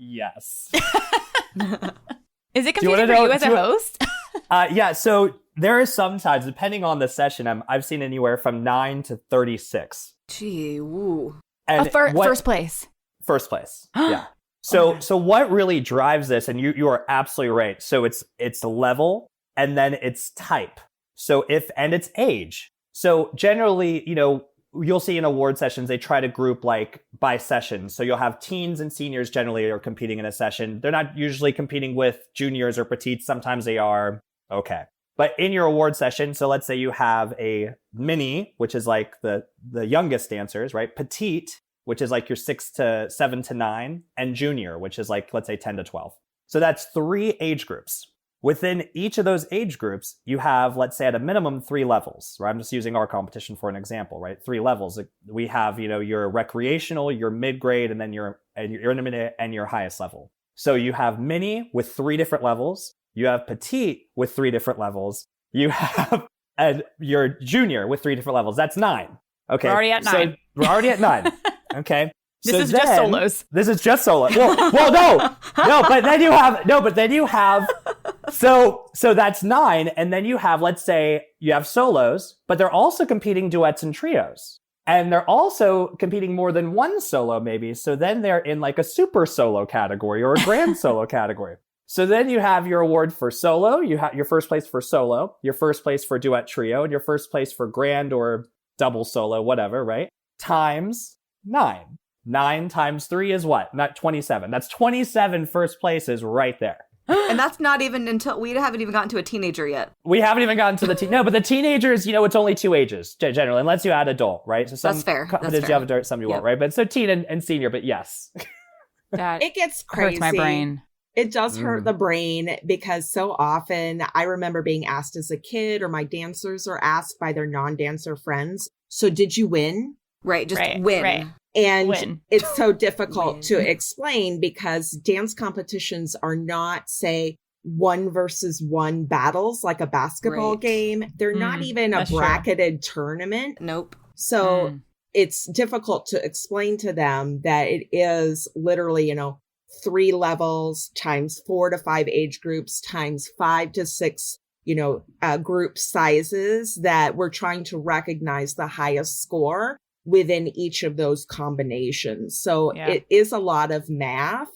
Yes. Is it confusing for you as a host? Yeah, so there are sometimes, depending on the session, I've seen anywhere from 9 to 36. Gee, woo. And first place. First place, yeah. So what really drives this, and you are absolutely right. So it's level, and then it's type. And it's age. So generally, you'll see in award sessions, they try to group like by session. So you'll have teens and seniors generally are competing in a session. They're not usually competing with juniors or petites. Sometimes they are. Okay. But in your award session, so let's say you have a mini, which is like the youngest dancers, right? Petite, which is like your 6 to 7 to 9, and junior, which is like, let's say 10 to 12. So that's 3 age groups. Within each of those age groups, you have, let's say at a minimum, 3 levels, right? I'm just using our competition for an example, right? 3 levels. We have, your recreational, your mid-grade, and then your intermediate and your highest level. So you have mini with 3 different levels. You have petite with 3 different levels. You have your junior with 3 different levels. That's 9. Okay. We're already at 9. So we're already at 9. Okay. This is just solos. This is just solo. Well, no, but then you have, so that's 9. And then you have, let's say you have solos, but they're also competing duets and trios. And they're also competing more than one solo maybe. So then they're in like a super solo category or a grand solo category. So then you have your award for solo. You have your first place for solo, your first place for duet trio, and your first place for grand or double solo, whatever, right? Times 9. 9 times 3 is what? Not 27. That's 27 first places right there. And that's not even until we haven't even gotten to a teenager yet. We haven't even gotten to the No, but the teenagers, it's only 2 ages generally, unless you add adult, right? So some that's fair. companies you have adult, some you won't, right? But so teen and senior, but yes. It gets crazy. Hurts my brain. It does hurt the brain because so often I remember being asked as a kid, or my dancers are asked by their non-dancer friends, so did you win? Right, just win. Right. And it's so difficult to explain because dance competitions are not, say, 1 versus 1 battles like a basketball game. They're not even a bracketed tournament. Nope. So it's difficult to explain to them that it is literally, 3 levels times 4 to 5 age groups times 5 to 6, group sizes, that we're trying to recognize the highest score within each of those combinations. So it is a lot of math,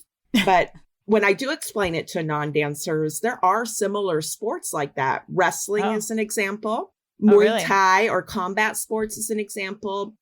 but when I do explain it to non-dancers, there are similar sports like that. Wrestling is an example. Muay Thai or combat sports is an example.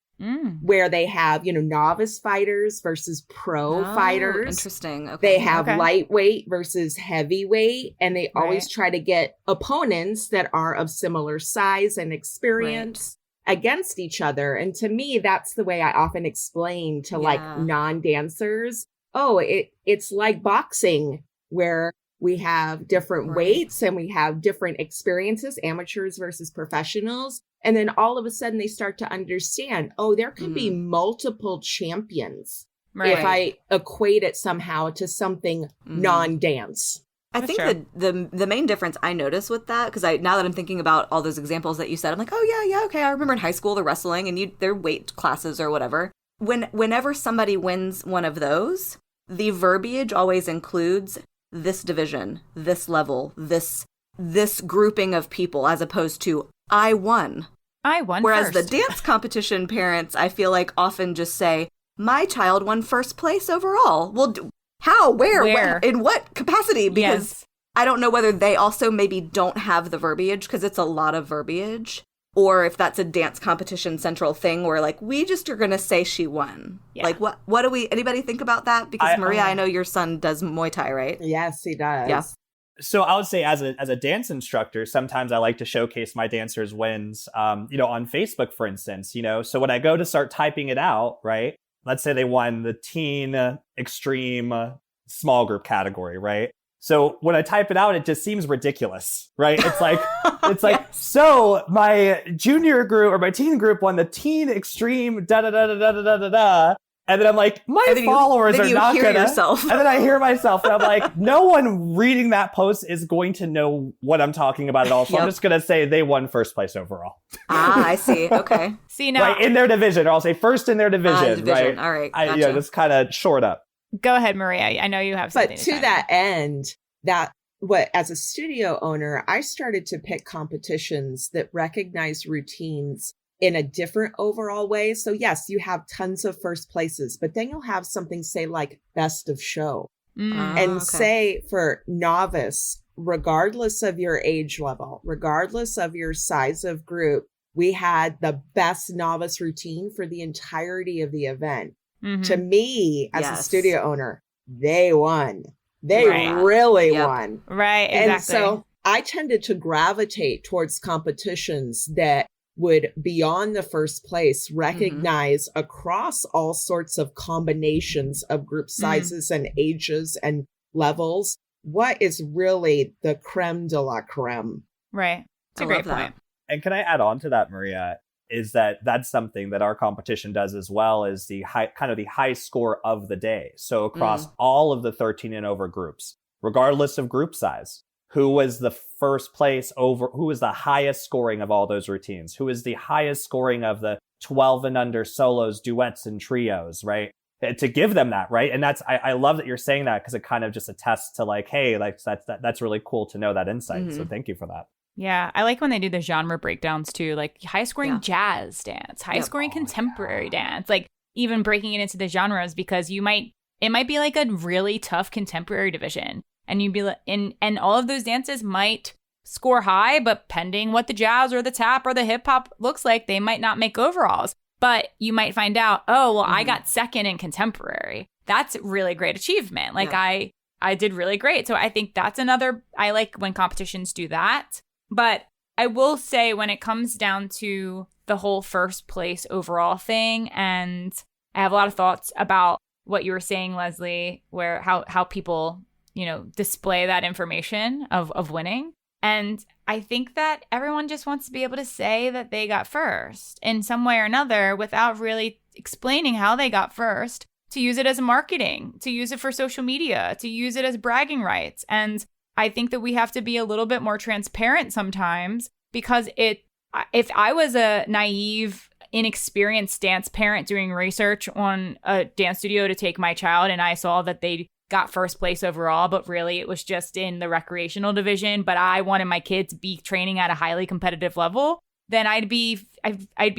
Where they have, novice fighters versus pro fighters. Interesting. Okay. They have lightweight versus heavyweight, and they always try to get opponents that are of similar size and experience against each other. And to me, that's the way I often explain to like non-dancers. Oh, it's like boxing, where we have different weights and we have different experiences, amateurs versus professionals. And then all of a sudden they start to understand, there can be multiple champions if I equate it somehow to something non-dance. I think the main difference I notice with that, because now that I'm thinking about all those examples that you said, I'm like, okay. I remember in high school, the wrestling and their weight classes or whatever. Whenever somebody wins one of those, the verbiage always includes this division, this level, this grouping of people, as opposed to I won. Whereas first. The dance competition parents, I feel like, often just say, my child won first place overall. Well, how? Where? In what capacity? Because I don't know whether they also maybe don't have the verbiage, because it's a lot of verbiage, or if that's a dance competition central thing where like, we just are going to say she won. Yeah. Like, what do anybody think about that? Because Maria, I know your son does Muay Thai, right? Yes, he does. Yeah. So I would say as a dance instructor, sometimes I like to showcase my dancers' wins, on Facebook, for instance, so when I go to start typing it out, right? Let's say they won the teen extreme small group category, right? So when I type it out, it just seems ridiculous, right? It's like, so my junior group or my teen group won the teen extreme da da da da da da da da. And then I'm like, my followers are not gonna. Yourself. And then I hear myself, and I'm like, no one reading that post is going to know what I'm talking about at all. So I'm just gonna say they won first place overall. I see. Okay. See now, right, in their division, or I'll say first in their division. Right. All right. Gotcha. Just kind of short up. Go ahead, Maria. I know you have something But to say. that end, as a studio owner, I started to pick competitions that recognize routines in a different overall way. So yes, you have tons of first places, but then you'll have something say like best of show. And say for novice, regardless of your age level, regardless of your size of group, we had the best novice routine for the entirety of the event. To me, as a studio owner, they won. They really won. Right, exactly. And so I tended to gravitate towards competitions that would, beyond the first place, recognize across all sorts of combinations of group sizes and ages and levels what is really the creme de la creme. Right. It's a great point. And can I add on to that, Maria, is that's something that our competition does as well, is the high score of the day. So across all of the 13 and over groups, regardless of group size, who was the first place over, who was the highest scoring of all those routines, who is the highest scoring of the 12 and under solos, duets, and trios, right? To give them that, right? And I love that you're saying that, because it kind of just attests to like, hey, like that's really cool to know that insight. So thank you for that. Yeah, I like when they do the genre breakdowns too, like high scoring jazz dance, high scoring contemporary dance, like even breaking it into the genres, because it might be like a really tough contemporary division. And you'd be like, and all of those dances might score high, but pending what the jazz or the tap or the hip hop looks like, they might not make overalls. But you might find out, oh, well, I got second in contemporary. That's really great achievement. Like I did really great. So I think that's I like when competitions do that. But I will say, when it comes down to the whole first place overall thing, and I have a lot of thoughts about what you were saying, Lesley, where how people, display that information of winning. And I think that everyone just wants to be able to say that they got first in some way or another without really explaining how they got first, to use it as marketing, to use it for social media, to use it as bragging rights. And I think that we have to be a little bit more transparent sometimes, because if I was a naive, inexperienced dance parent doing research on a dance studio to take my child, and I saw that they got first place overall, but really it was just in the recreational division, but I wanted my kids to be training at a highly competitive level, then I'd be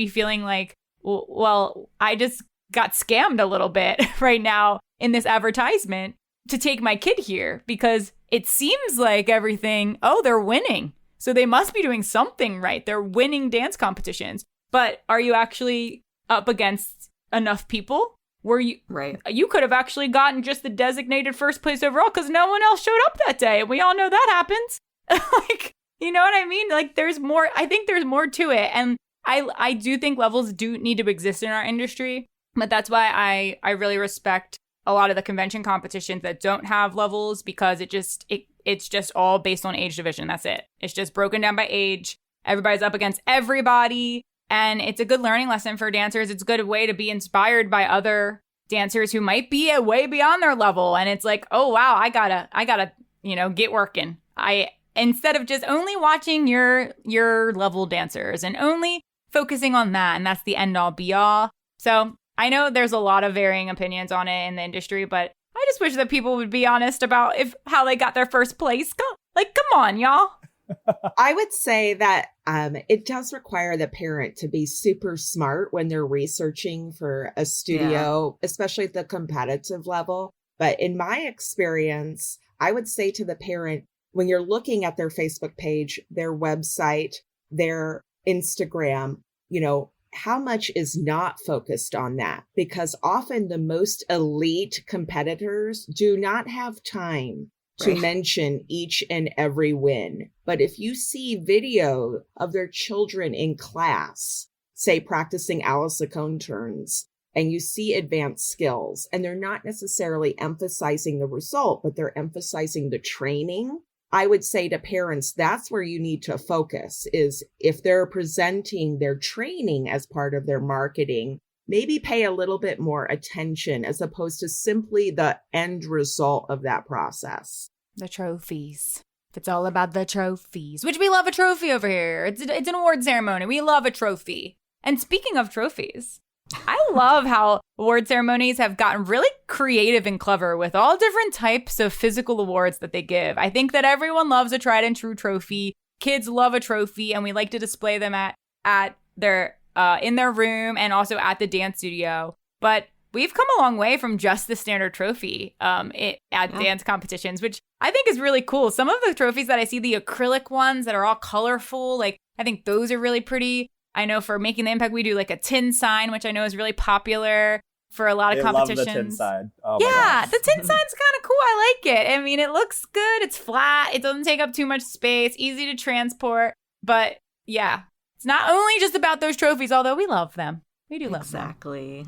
feeling like, well, I just got scammed a little bit right now in this advertisement to take my kid here, because it seems like everything, they're winning, so they must be doing something right. They're winning dance competitions. But are you actually up against enough people? Were you right? You could have actually gotten just the designated first place overall because no one else showed up that day. And we all know that happens. Like, you know what I mean? Like, there's more. I think there's more to it. And I do think levels do need to exist in our industry. But that's why I really respect a lot of the convention competitions that don't have levels, because it's just all based on age division. That's it. It's just broken down by age. Everybody's up against everybody. And it's a good learning lesson for dancers. It's a good way to be inspired by other dancers who might be way beyond their level. And it's like, oh, wow, I gotta, get working. Instead of just only watching your level dancers and only focusing on that. And that's the end all be all. So I know there's a lot of varying opinions on it in the industry, but I just wish that people would be honest about how they got their first place. Come on, y'all. I would say that it does require the parent to be super smart when they're researching for a studio, especially at the competitive level. But in my experience, I would say to the parent, when you're looking at their Facebook page, their website, their Instagram, how much is not focused on that? Because often the most elite competitors do not have time to mention each and every win. But if you see video of their children in class, say practicing Alice Lacone turns, and you see advanced skills, and they're not necessarily emphasizing the result, but they're emphasizing the training, I would say to parents, that's where you need to focus, is if they're presenting their training as part of their marketing, maybe pay a little bit more attention as opposed to simply the end result of that process. The trophies. It's all about the trophies, which we love a trophy over here. It's an award ceremony. We love a trophy. And speaking of trophies, I love how award ceremonies have gotten really creative and clever with all different types of physical awards that they give. I think that everyone loves a tried and true trophy. Kids love a trophy, and we like to display them at their in their room and also at the dance studio. But we've come a long way from just the standard trophy dance competitions, which I think is really cool. Some of the trophies that I see, the acrylic ones that are all colorful, like I think those are really pretty. I know for Making the Impact, we do like a tin sign, which I know is really popular for a lot of competitions. I love the tin sign. Oh yeah, the tin sign's kind of cool. I like it. I mean, it looks good. It's flat. It doesn't take up too much space. Easy to transport. But yeah, it's not only just about those trophies, although we love them. We do love them. Exactly.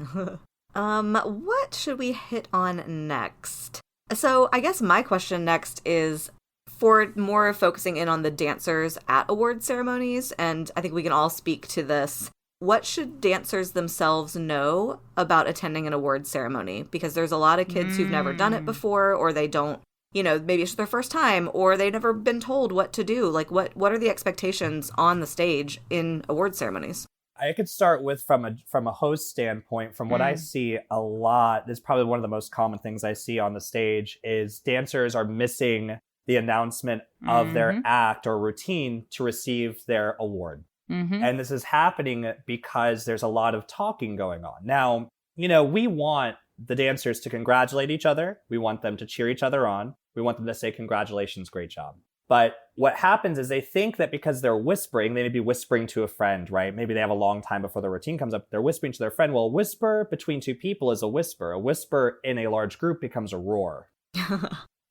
What should we hit on next? So I guess my question next is for more focusing in on the dancers at award ceremonies, and I think we can all speak to this. What should dancers themselves know about attending an award ceremony? Because there's a lot of kids who've never done it before, or they don't, maybe it's their first time, or they've never been told what to do. Like, what are the expectations on the stage in award ceremonies? I could start with from a host standpoint. From what I see a lot, this is probably one of the most common things I see on the stage is dancers are missing the announcement of their act or routine to receive their award. And this is happening because there's a lot of talking going on. Now, we want the dancers to congratulate each other. We want them to cheer each other on. We want them to say, congratulations, great job. But what happens is they think that because they're whispering, they may be whispering to a friend, right? Maybe they have a long time before the routine comes up. They're whispering to their friend. Well, a whisper between two people is a whisper. A whisper in a large group becomes a roar.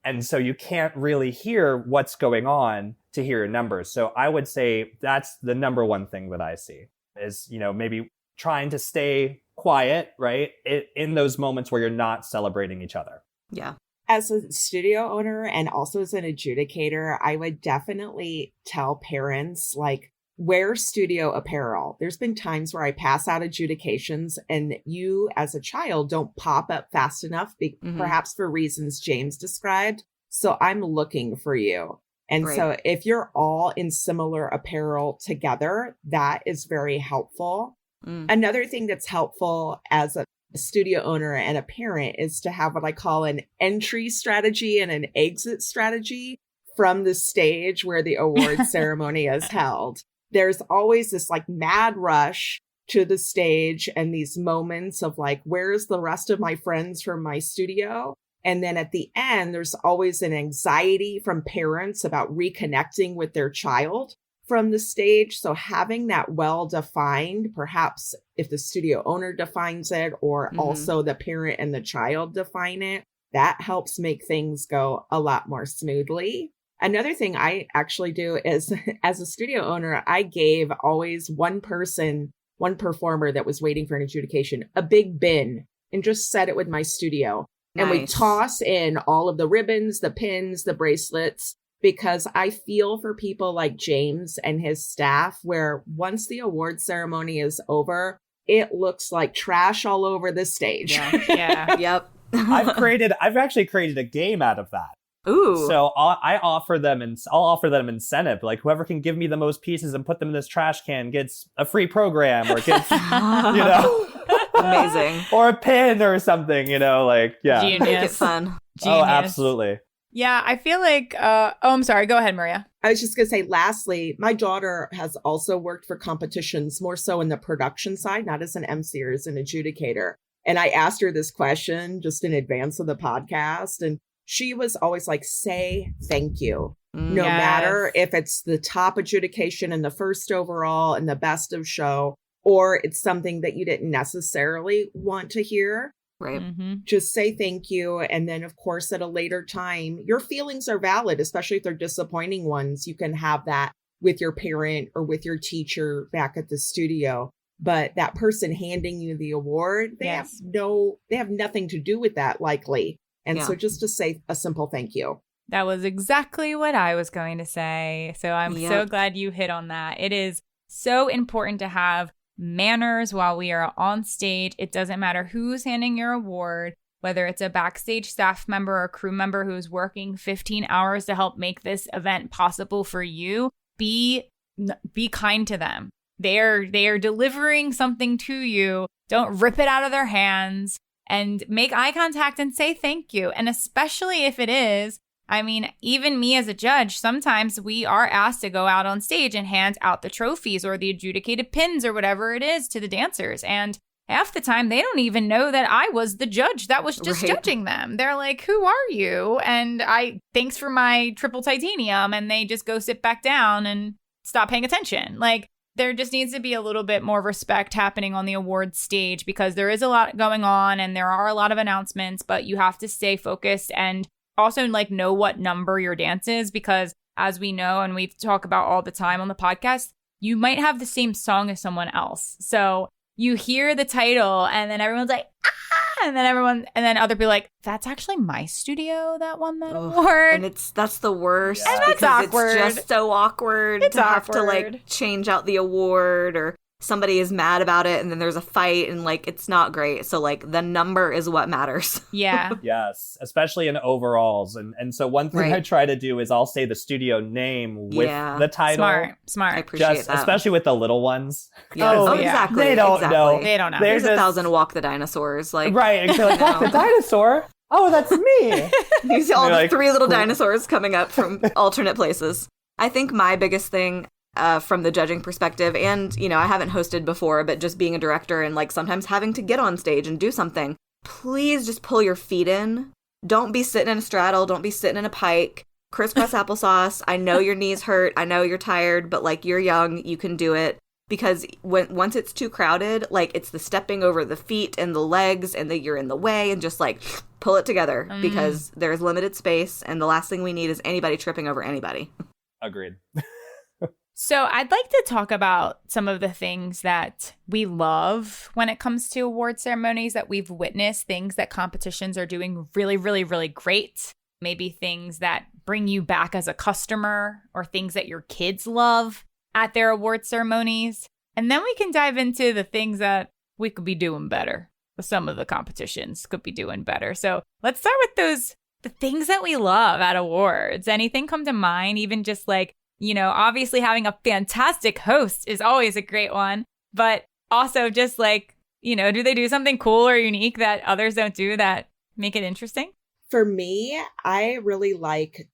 And so you can't really hear what's going on to hear your numbers. So I would say that's the number one thing that I see is, maybe trying to stay quiet, right? In those moments where you're not celebrating each other. Yeah. As a studio owner and also as an adjudicator, I would definitely tell parents, like, wear studio apparel. There's been times where I pass out adjudications and you as a child don't pop up fast enough, perhaps for reasons James described. So I'm looking for you. And so if you're all in similar apparel together, that is very helpful. Another thing that's helpful as a studio owner and a parent is to have what I call an entry strategy and an exit strategy from the stage where the award ceremony is held. There's always this like mad rush to the stage and these moments of like, where's the rest of my friends from my studio? And then at the end, there's always an anxiety from parents about reconnecting with their child from the stage. So having that well-defined, perhaps if the studio owner defines it or also the parent and the child define it, that helps make things go a lot more smoothly. Another thing I actually do is, as a studio owner, I gave always one performer that was waiting for an adjudication, a big bin and just set it with my studio. Nice. And we toss in all of the ribbons, the pins, the bracelets, because I feel for people like James and his staff, where once the award ceremony is over, it looks like trash all over the stage. Yeah. Yep. I've actually created a game out of that. Ooh. So I'll offer them incentive. Like whoever can give me the most pieces and put them in this trash can gets a free program or gets, amazing. Or a pin or something, yeah. Genius. Make it fun. Genius. Oh, absolutely. Yeah, I feel like, I'm sorry. Go ahead, Maria. I was just going to say, lastly, my daughter has also worked for competitions, more so in the production side, not as an emcee or as an adjudicator. And I asked her this question just in advance of the podcast. And she was always like, say thank you. No matter if it's the top adjudication and the first overall and the best of show, or it's something that you didn't necessarily want to hear. Right. Just say thank you. And then, of course, at a later time, your feelings are valid, especially if they're disappointing ones. You can have that with your parent or with your teacher back at the studio. But that person handing you the award, they have nothing to do with that, likely. And so just to say a simple thank you. That was exactly what I was going to say. So I'm so glad you hit on that. It is so important to have manners while we are on stage. It doesn't matter who's handing your award, whether it's a backstage staff member or crew member who's working 15 hours to help make this event possible for you. Be kind to them. they are delivering something to you. Don't rip it out of their hands, and make eye contact and say thank you. And especially if it is, I mean, even me as a judge, sometimes we are asked to go out on stage and hand out the trophies or the adjudicated pins or whatever it is to the dancers. And half the time, they don't even know that I was the judge that was just judging them. They're like, who are you? And thanks for my triple titanium. And they just go sit back down and stop paying attention. Like, there just needs to be a little bit more respect happening on the awards stage, because there is a lot going on and there are a lot of announcements, but you have to stay focused and also like know what number your dance is, because as we know, and we talk about all the time on the podcast, you might have the same song as someone else. So you hear the title and then everyone's like, ah, and then other people like, that's actually my studio that won that award. And that's the worst. Yeah. And that's awkward. It's just so awkward have to like change out the award, or somebody is mad about it and then there's a fight and like it's not great. So like the number is what matters. Yeah. Yes, especially in overalls. And so one thing I try to do is I'll say the studio name with the title. Smart. I appreciate that. Especially with the little ones. Yes. Exactly. They don't know. They don't know. There's 1,000 Walk the Dinosaurs. Like, right. They're like, Walk the Dinosaur? Oh, that's me. You see all the 3 little dinosaurs coming up from alternate places. I think my biggest thing from the judging perspective, and, you know, I haven't hosted before, but just being a director and like sometimes having to get on stage and do something, please just pull your feet in. Don't be sitting in a straddle. Don't be sitting in a pike. Crisscross applesauce. I know your knees hurt. I know you're tired, but like you're young, you can do it. Because once it's too crowded, like it's the stepping over the feet and the legs and you're in the way, and just like pull it together because there's limited space, and the last thing we need is anybody tripping over anybody. Agreed. So I'd like to talk about some of the things that we love when it comes to award ceremonies that we've witnessed, things that competitions are doing really, really, really great. Maybe things that bring you back as a customer, or things that your kids love at their award ceremonies. And then we can dive into the things that we could be doing better. Some of the competitions could be doing better. So let's start with the things that we love at awards. Anything come to mind? Even just like, you know, obviously having a fantastic host is always a great one, but also just like, you know, do they do something cool or unique that others don't do that make it interesting? For me, I really like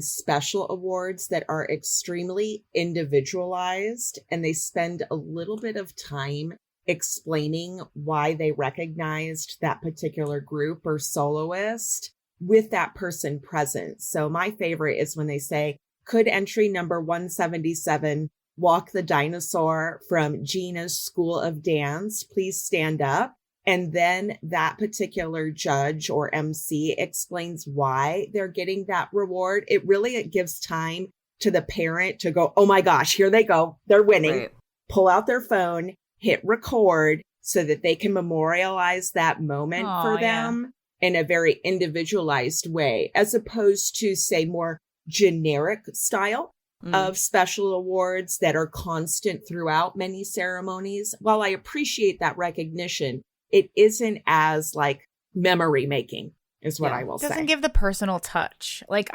special awards that are extremely individualized, and they spend a little bit of time explaining why they recognized that particular group or soloist with that person present. So my favorite is when they say, could entry number 177 Walk the Dinosaur from Gina's School of Dance please stand up? And then that particular judge or MC explains why they're getting that reward. It gives time to the parent to go, oh my gosh, here they go. They're winning. Right. Pull out their phone, hit record so that they can memorialize that moment for them in a very individualized way, as opposed to, say, more generic style of special awards that are constant throughout many ceremonies. While I appreciate that recognition, it isn't as like memory making is what I will say. It doesn't give the personal touch. Like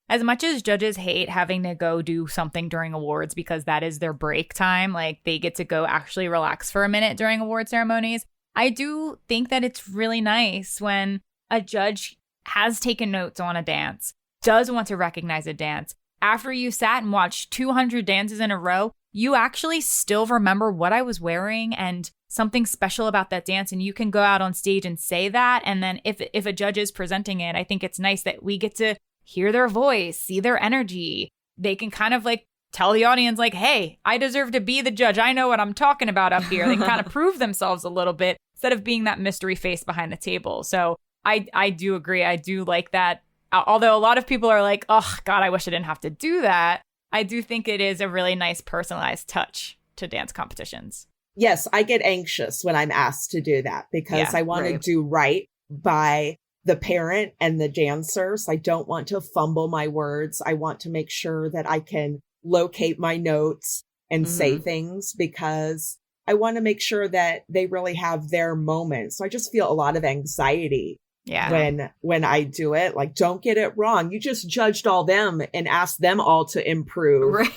as much as judges hate having to go do something during awards because that is their break time, like they get to go actually relax for a minute during award ceremonies, I do think that it's really nice when a judge has taken notes on a dance, does want to recognize a dance. After you sat and watched 200 dances in a row, you actually still remember what I was wearing and something special about that dance, and you can go out on stage and say that. And then if a judge is presenting it, I think it's nice that we get to hear their voice, see their energy. They can kind of like tell the audience like, hey, I deserve to be the judge. I know what I'm talking about up here. They can kind of prove themselves a little bit instead of being that mystery face behind the table. So I do agree. I do like that. Although a lot of people are like, oh, God, I wish I didn't have to do that. I do think it is a really nice personalized touch to dance competitions. Yes, I get anxious when I'm asked to do that because I want to do right by the parent and the dancers. I don't want to fumble my words. I want to make sure that I can locate my notes and say things because I want to make sure that they really have their moment. So I just feel a lot of anxiety when I do it. Like, don't get it wrong. You just judged all them and asked them all to improve. Right.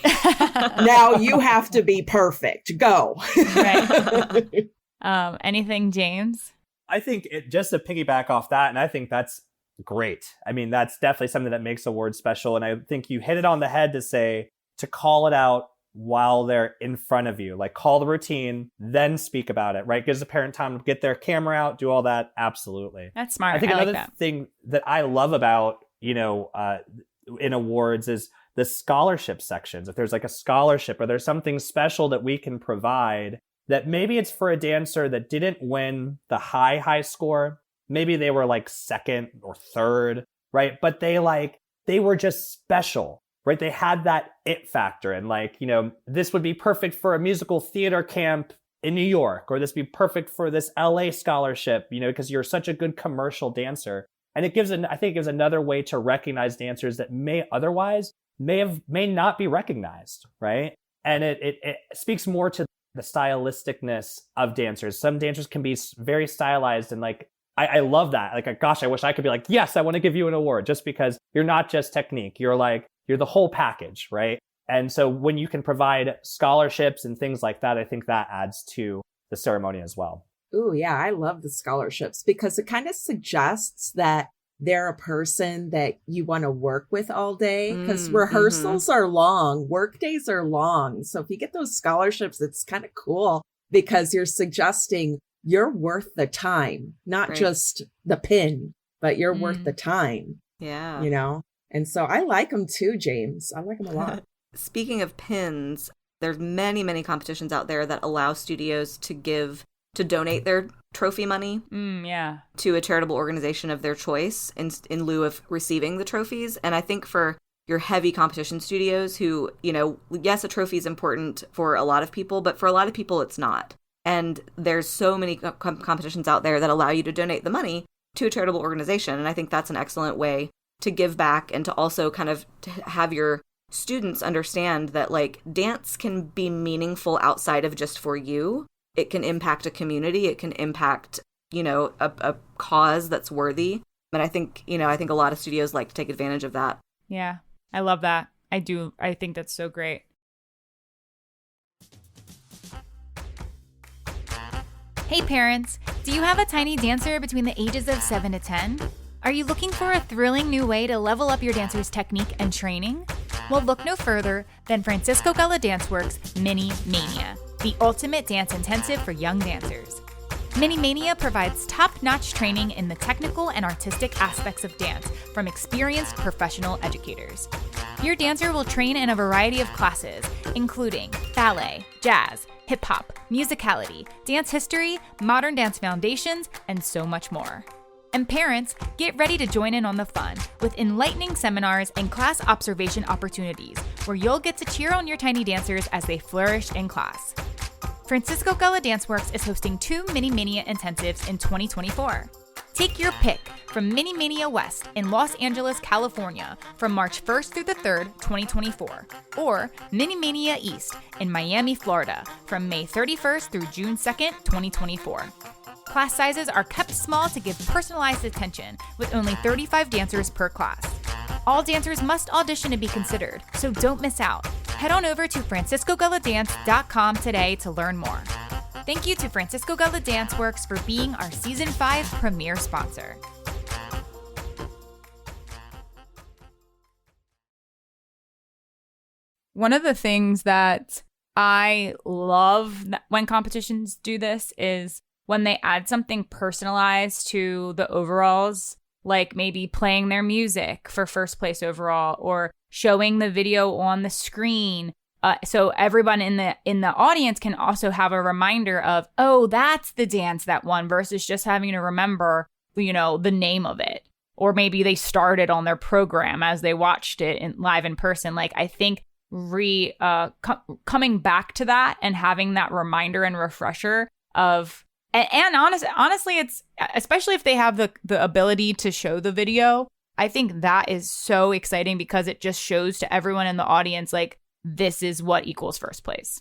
Now you have to be perfect. Go. Right. Anything, James? I think just to piggyback off that, and I think that's great. I mean, that's definitely something that makes awards special. And I think you hit it on the head to call it out while they're in front of you, like call the routine, then speak about it, right? Gives the parent time to get their camera out, do all that. Absolutely. That's smart. I think another like that. thing that I love about, in awards is the scholarship sections. If there's like a scholarship or there's something special that we can provide, that maybe it's for a dancer that didn't win the high score. Maybe they were like second or third, right? But they were just special. Right? They had that it factor, and this would be perfect for a musical theater camp in New York, or this would be perfect for this LA scholarship, because you're such a good commercial dancer. And I think it gives another way to recognize dancers that may otherwise may not be recognized, right? And it speaks more to the stylisticness of dancers. Some dancers can be very stylized, and I love that. Like, gosh, I wish I could be like, yes, I want to give you an award, just because you're not just technique. You're the whole package, right? And so when you can provide scholarships and things like that, I think that adds to the ceremony as well. Ooh, yeah, I love the scholarships because it kind of suggests that they're a person that you want to work with all day, because rehearsals are long, work days are long. So if you get those scholarships, it's kind of cool because you're suggesting you're worth the time, not just the pin, but you're worth the time. Yeah. And so I like them too, James. I like them a lot. Speaking of pins, there's many, many competitions out there that allow studios to donate their trophy money to a charitable organization of their choice in lieu of receiving the trophies. And I think for your heavy competition studios who, yes, a trophy is important for a lot of people, but for a lot of people, it's not. And there's so many competitions out there that allow you to donate the money to a charitable organization. And I think that's an excellent way to give back, and to also kind of to have your students understand that dance can be meaningful outside of just for you. It can impact a community. It can impact, a cause that's worthy. And I think a lot of studios like to take advantage of that. Yeah, I love that. I do. I think that's so great. Hey parents, do you have a tiny dancer between the ages of 7 to 10? Are you looking for a thrilling new way to level up your dancer's technique and training? Well, look no further than Francisco Gala Danceworks Mini Mania, the ultimate dance intensive for young dancers. Mini Mania provides top-notch training in the technical and artistic aspects of dance from experienced professional educators. Your dancer will train in a variety of classes, including ballet, jazz, hip-hop, musicality, dance history, modern dance foundations, and so much more. And parents, get ready to join in on the fun with enlightening seminars and class observation opportunities where you'll get to cheer on your tiny dancers as they flourish in class. Francisco Gala Danceworks is hosting 2 Mini Mania intensives in 2024. Take your pick from Mini Mania West in Los Angeles, California from March 1st through the 3rd, 2024, or Mini Mania East in Miami, Florida from May 31st through June 2nd, 2024. Class sizes are kept small to give personalized attention, with only 35 dancers per class. All dancers must audition to be considered, so don't miss out. Head on over to franciscogaladance.com today to learn more. Thank you to Francisco Gala Danceworks for being our Season 5 premier sponsor. One of the things that I love when competitions do this is when they add something personalized to the overalls, like maybe playing their music for first place overall or showing the video on the screen. So everyone in the audience can also have a reminder of, oh, that's the dance that won, versus just having to remember, the name of it. Or maybe they started on their program as they watched it live in person. I think coming back to that and having that reminder and refresher of, and honestly, it's especially if they have the ability to show the video. I think that is so exciting because it just shows to everyone in the audience, this is what equals first place.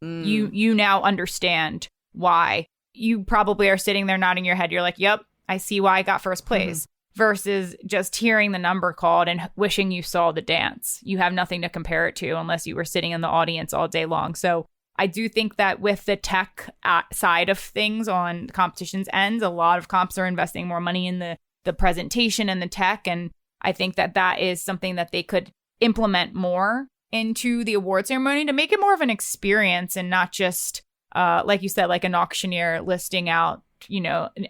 You now understand why. You probably are sitting there nodding your head. You're like, yep, I see why I got first place. Versus just hearing the number called and wishing you saw the dance. You have nothing to compare it to unless you were sitting in the audience all day long. So I do think that with the tech side of things on the competition's ends, a lot of comps are investing more money in the presentation and the tech. And I think that that is something that they could implement more into the award ceremony to make it more of an experience and not just, like you said, like an auctioneer listing out,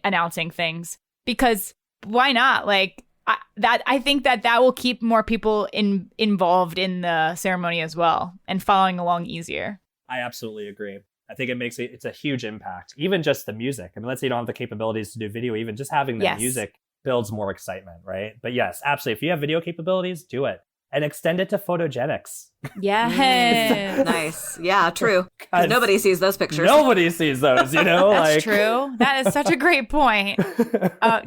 announcing things. Because why not? Like I think that will keep more people involved in the ceremony as well and following along easier. I absolutely agree. I think it's a huge impact. Even just the music. I mean, let's say you don't have the capabilities to do video, even just having the music builds more excitement, right? But yes, absolutely. If you have video capabilities, do it. And extend it to photogenics. Yeah. Nice. Yeah, true. Because nobody sees those pictures. Nobody sees those, That's true. That is such a great point.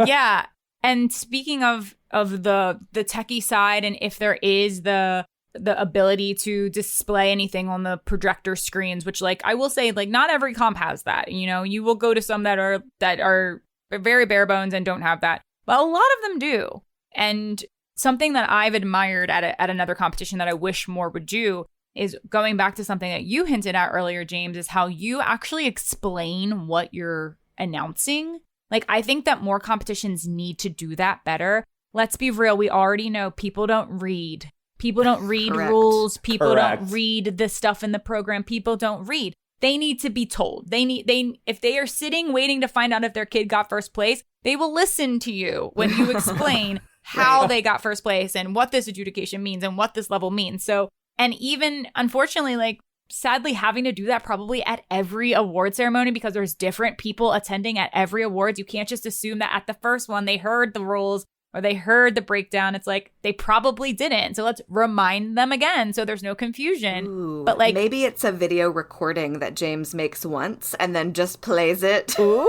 Yeah. And speaking of the techie side, and if there is the ability to display anything on the projector screens, which like I will say, like not every comp has that. You will go to some that are very bare bones and don't have that, but a lot of them do. And something that I've admired at another competition that I wish more would do is going back to something that you hinted at earlier, James, is how you actually explain what you're announcing. Like, I think that more competitions need to do that better. Let's be real. We already know people don't read. People don't read rules. People don't read the stuff in the program. People don't read. They need to be told. If they are sitting waiting to find out if their kid got first place, they will listen to you when you explain how they got first place and what this adjudication means and what this level means. So, and even unfortunately, like sadly having to do that probably at every award ceremony because there's different people attending at every awards. You can't just assume that at the first one they heard the rules or they heard the breakdown. It's like they probably didn't. So let's remind them again so there's no confusion. Ooh, but like maybe it's a video recording that James makes once and then just plays it. Ooh.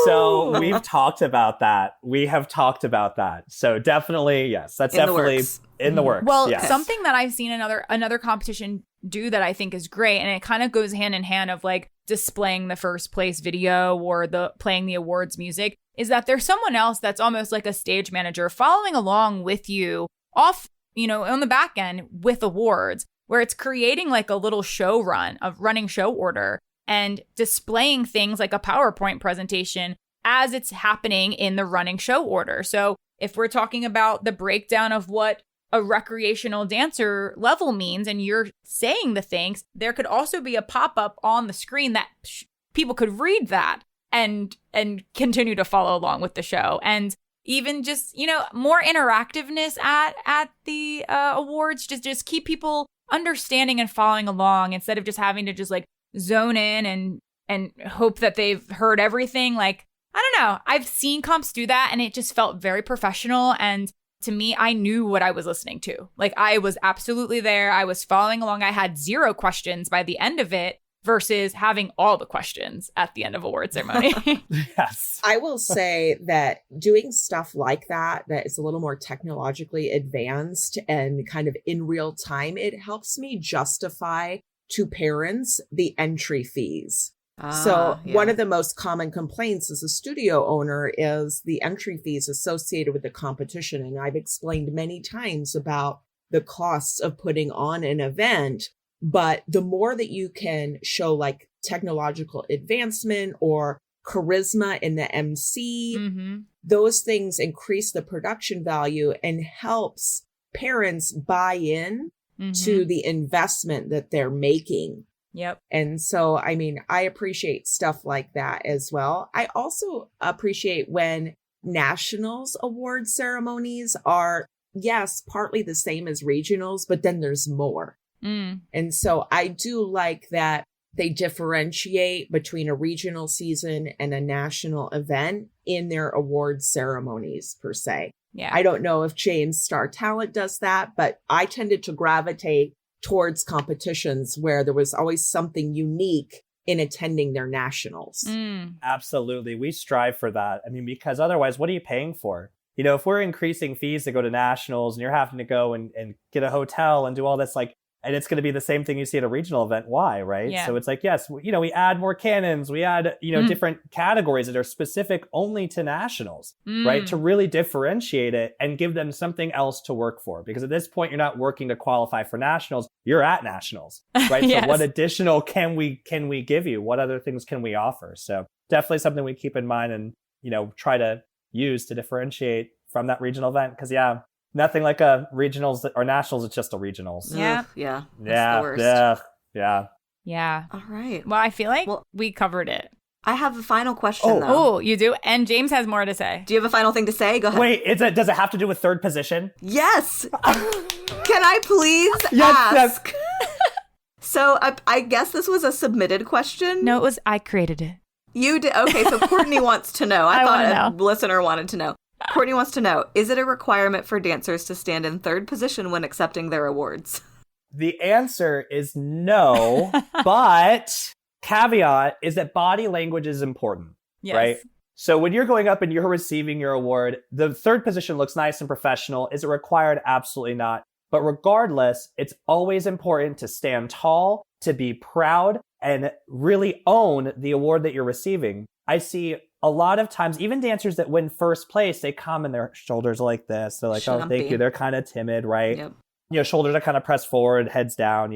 So we've talked about that. We have talked about that. So definitely, yes, that's definitely in the works. Well, yes. Something that I've seen another competition do that I think is great, and it kind of goes hand in hand of like displaying the first place video or playing the awards music, is that there's someone else that's almost like a stage manager following along with you off, on the back end with awards, where it's creating like a little show run of running show order and displaying things like a PowerPoint presentation as it's happening in the running show order. So if we're talking about the breakdown of what a recreational dancer level means and you're saying the things, there could also be a pop-up on the screen that people could read that and continue to follow along with the show. And even just, more interactiveness at the awards, just keep people understanding and following along instead of just having to just like zone in and hope that they've heard everything. Like, I don't know. I've seen comps do that and it just felt very professional. And to me, I knew what I was listening to. Like, I was absolutely there. I was following along. I had 0 questions by the end of it versus having all the questions at the end of award ceremony. Yes. I will say that doing stuff like that is a little more technologically advanced and kind of in real time, it helps me justify to parents the entry fees. One of the most common complaints as a studio owner is the entry fees associated with the competition. And I've explained many times about the costs of putting on an event. But the more that you can show like technological advancement or charisma in the MC, those things increase the production value and helps parents buy in to the investment that they're making. Yep. And so, I mean, I appreciate stuff like that as well. I also appreciate when nationals award ceremonies are, yes, partly the same as regionals, but then there's more. And so I do like that they differentiate between a regional season and a national event in their award ceremonies per se. Yeah. I don't know if James Star Talent does that, but I tended to gravitate towards competitions where there was always something unique in attending their nationals. Absolutely. We strive for that. I mean, because otherwise, what are you paying for? If we're increasing fees to go to nationals and you're having to go and get a hotel and do all this, like, And it's going to be the same thing you see at a regional event. Why, right? Yeah. So it's like, yes, we add more cannons, we add, different categories that are specific only to nationals, right? To really differentiate it and give them something else to work for. Because at this point, you're not working to qualify for nationals, you're at nationals, right? Yes. So what additional can we give you? What other things can we offer? So definitely something we keep in mind and, try to use to differentiate from that regional event. Because nothing like a regionals or nationals. It's just a regionals. Yeah. Ugh, yeah. Yeah. The worst. Yeah. Yeah. All right. Well, I feel like we covered it. I have a final question, though. Oh, you do? And James has more to say. Do you have a final thing to say? Go ahead. Wait, does it have to do with third position? Yes. Can I please Yes. ask? So I guess this was a submitted question. No, I created it. You did? Okay, so Courtney wants to know. I wanna thought a know. listener wanted to know. Courtney wants to know, is it a requirement for dancers to stand in third position when accepting their awards? The answer is no, but caveat is that body language is important, Yes. right? So when you're going up and you're receiving your award, the third position looks nice and professional. Is it required? Absolutely not. But regardless, it's always important to stand tall, to be proud, and really own the award that you're receiving. I see a lot of times, even dancers that win first place, they come and their shoulders like this. They're like, oh, thank Shumpy. you. They're kind of timid, right? Yep. Shoulders are kind of pressed forward, heads down,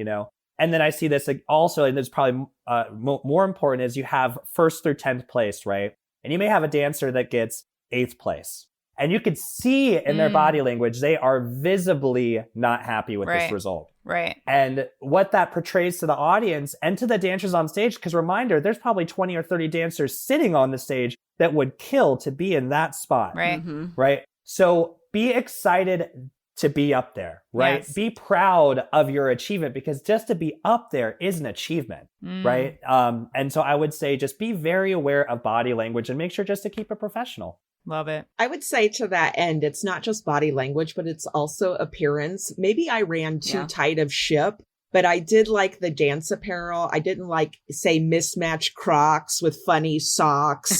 And then I see this also, and it's probably more important, is you have first through 10th place, right? And you may have a dancer that gets 8th place. And you could see in their body language, they are visibly not happy with this result. Right. And what that portrays to the audience and to the dancers on stage, because reminder, there's probably 20 or 30 dancers sitting on the stage that would kill to be in that spot. Right. Mm-hmm. Right. So be excited to be up there, right? Yes. Be proud of your achievement, because just to be up there is an achievement, right? And so I would say just be very aware of body language and make sure just to keep it professional. Love it. I would say to that end, it's not just body language, but it's also appearance. Maybe I ran too tight of ship, but I did like the dance apparel. I didn't like, say, mismatched Crocs with funny socks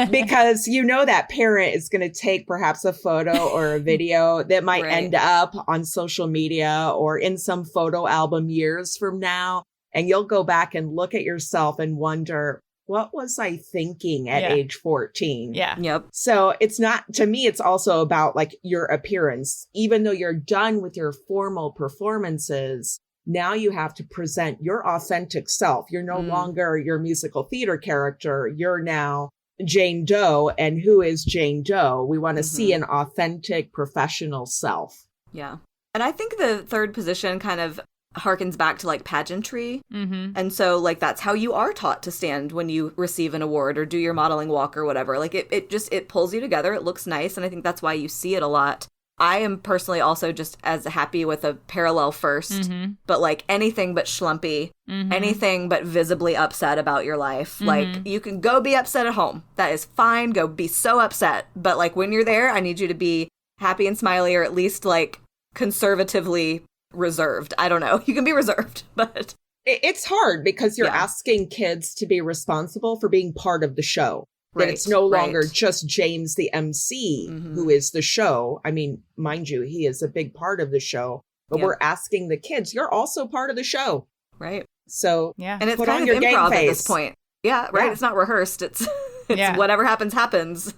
because that parent is going to take perhaps a photo or a video that might end up on social media or in some photo album years from now. And you'll go back and look at yourself and wonder, what was I thinking at age 14? Yeah. Yep. So it's not, to me, it's also about like your appearance. Even though you're done with your formal performances, now you have to present your authentic self. You're no longer your musical theater character. You're now Jane Doe. And who is Jane Doe? We want to see an authentic professional self. Yeah. And I think the third position kind of harkens back to like pageantry. Mm-hmm. And so like that's how you are taught to stand when you receive an award or do your modeling walk or whatever. Like it pulls you together. It looks nice. And I think that's why you see it a lot. I am personally also just as happy with a parallel first, but like anything but schlumpy, anything but visibly upset about your life. Like you can go be upset at home. That is fine. Go be so upset. But like when you're there, I need you to be happy and smiley, or at least like conservatively reserved. I don't know. You can be reserved, but it's hard because you're asking kids to be responsible for being part of the show. That it's no longer just James, the MC, who is the show. I mean, mind you, he is a big part of the show, but we're asking the kids, you're also part of the show. Right. So, and it's kind of improv at this point. Yeah, right. Yeah. It's not rehearsed. It's whatever happens, happens.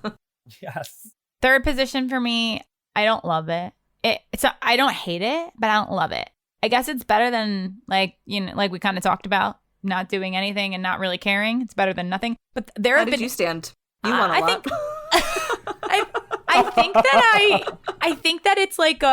Yes. Third position for me, I don't love it. I don't hate it, but I don't love it. I guess it's better than like we kind of talked about, not doing anything and not really caring. It's better than nothing. But there have been. How did you stand? You won a lot. I think that it's like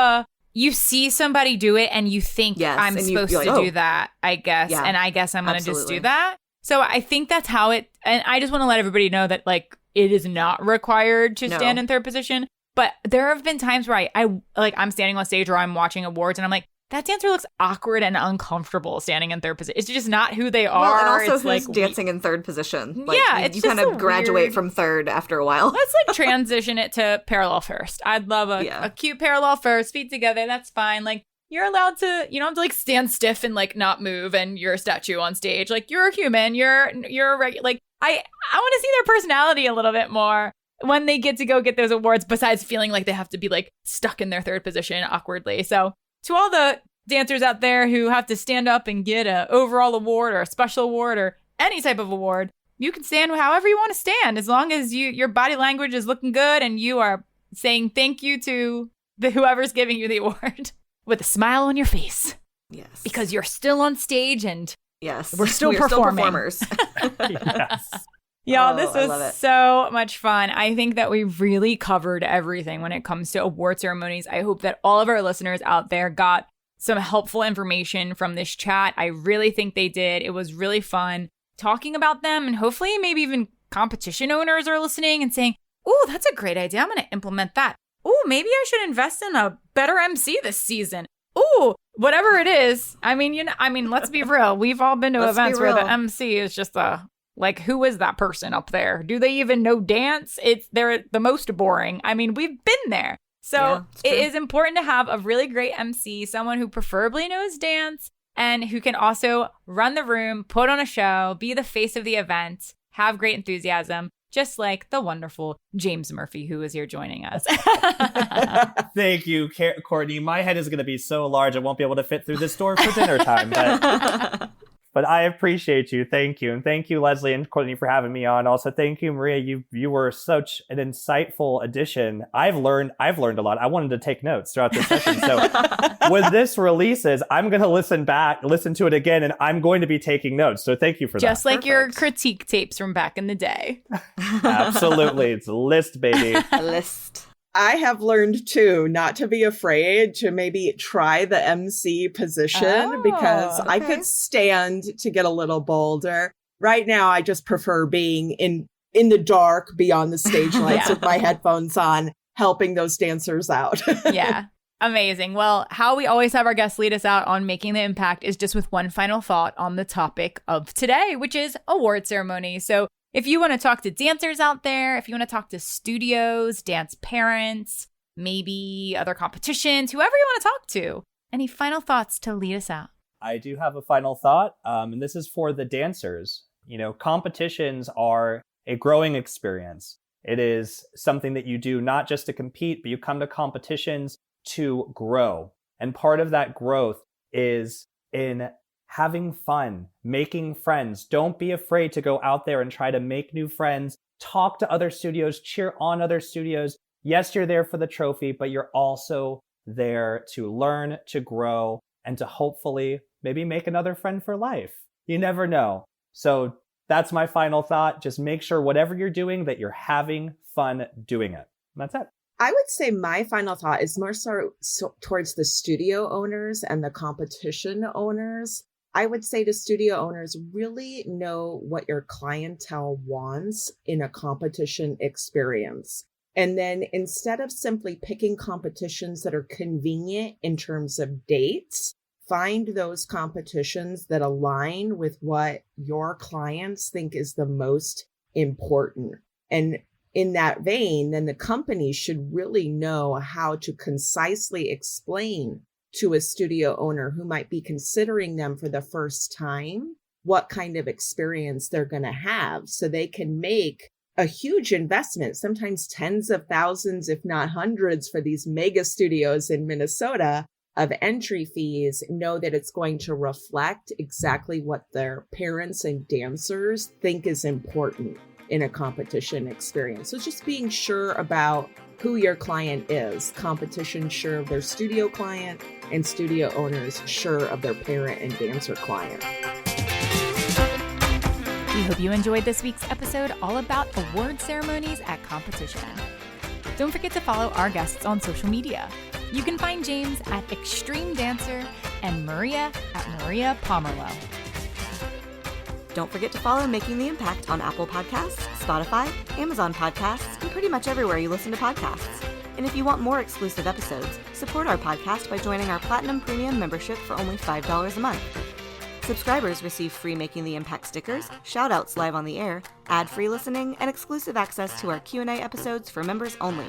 you see somebody do it and you think I'm supposed to do that, I guess. Yeah, and I guess I'm going to just do that. So I think that's how it, and I just want to let everybody know that like it is not required to stand in third position. But there have been times where I'm standing on stage or I'm watching awards and I'm like, that dancer looks awkward and uncomfortable standing in third position. It's just not who they are. Well, and also it's who's like dancing in third position. Like, it's you just kind of graduate from third after a while. Let's like transition it to parallel first. I'd love a cute parallel first, feet together. That's fine. Like you're allowed to, you don't have to like stand stiff and like not move and you're a statue on stage. Like you're a human. You're a regular. Like I want to see their personality a little bit more when they get to go get those awards, besides feeling like they have to be like stuck in their third position awkwardly. So to all the dancers out there who have to stand up and get an overall award or a special award or any type of award, you can stand however you want to stand as long as your body language is looking good and you are saying thank you to whoever's giving you the award with a smile on your face. Yes. Because you're still on stage and yes, we're still performing. Still performers. Yes. Y'all, this was so much fun. I think that we really covered everything when it comes to award ceremonies. I hope that all of our listeners out there got some helpful information from this chat. I really think they did. It was really fun talking about them, and hopefully maybe even competition owners are listening and saying, "Ooh, that's a great idea. I'm going to implement that. Ooh, maybe I should invest in a better MC this season. Ooh, whatever it is." I mean, let's be real. We've all been to events where the MC is just like, who is that person up there? Do they even know dance? They're the most boring. I mean, we've been there. So it is important to have a really great MC, someone who preferably knows dance and who can also run the room, put on a show, be the face of the event, have great enthusiasm, just like the wonderful James Murphy, who is here joining us. Thank you, Courtney. My head is going to be so large I won't be able to fit through this door for dinner time. But I appreciate you. Thank you. And thank you, Lesley and Courtney, for having me on. Also, thank you, Maria. You were such an insightful addition. I've learned a lot. I wanted to take notes throughout this session. So when this releases, I'm going to listen to it again, and I'm going to be taking notes. So thank you for that. Just like your critique tapes from back in the day. Absolutely. It's a list, baby. A list. I have learned too not to be afraid to maybe try the MC position because I could stand to get a little bolder. Right now, I just prefer being in the dark beyond the stage lights with my headphones on, helping those dancers out. Yeah. Amazing. Well, how we always have our guests lead us out on Making the Impact is just with one final thought on the topic of today, which is award ceremony. So if you want to talk to dancers out there, if you want to talk to studios, dance parents, maybe other competitions, whoever you want to talk to, any final thoughts to lead us out? I do have a final thought, and this is for the dancers. Competitions are a growing experience. It is something that you do not just to compete, but you come to competitions to grow. And part of that growth is in having fun, making friends. Don't be afraid to go out there and try to make new friends, talk to other studios, cheer on other studios. Yes, you're there for the trophy, but you're also there to learn, to grow, and to hopefully maybe make another friend for life. You never know. So that's my final thought. Just make sure whatever you're doing that you're having fun doing it. And that's it. I would say my final thought is more so towards the studio owners and the competition owners. I would say to studio owners, really know what your clientele wants in a competition experience. And then instead of simply picking competitions that are convenient in terms of dates, find those competitions that align with what your clients think is the most important. And in that vein, then the company should really know how to concisely explain to a studio owner who might be considering them for the first time what kind of experience they're going to have so they can make a huge investment, sometimes tens of thousands, if not hundreds, for these mega studios in Minnesota of entry fees, know that it's going to reflect exactly what their parents and dancers think is important in a competition experience. So just being sure about who your client is, competition sure of their studio client, and studio owners sure of their parent and dancer client. We hope you enjoyed this week's episode all about award ceremonies at competition. Don't forget to follow our guests on social media. You can find James at Extreme Dancer and Maria at Maria Pomerleau. Don't forget to follow Making the Impact on Apple Podcasts, Spotify, Amazon Podcasts, and pretty much everywhere you listen to podcasts. And if you want more exclusive episodes, support our podcast by joining our Platinum Premium membership for only $5 a month. Subscribers receive free Making the Impact stickers, shout-outs live on the air, ad-free listening, and exclusive access to our Q&A episodes for members only.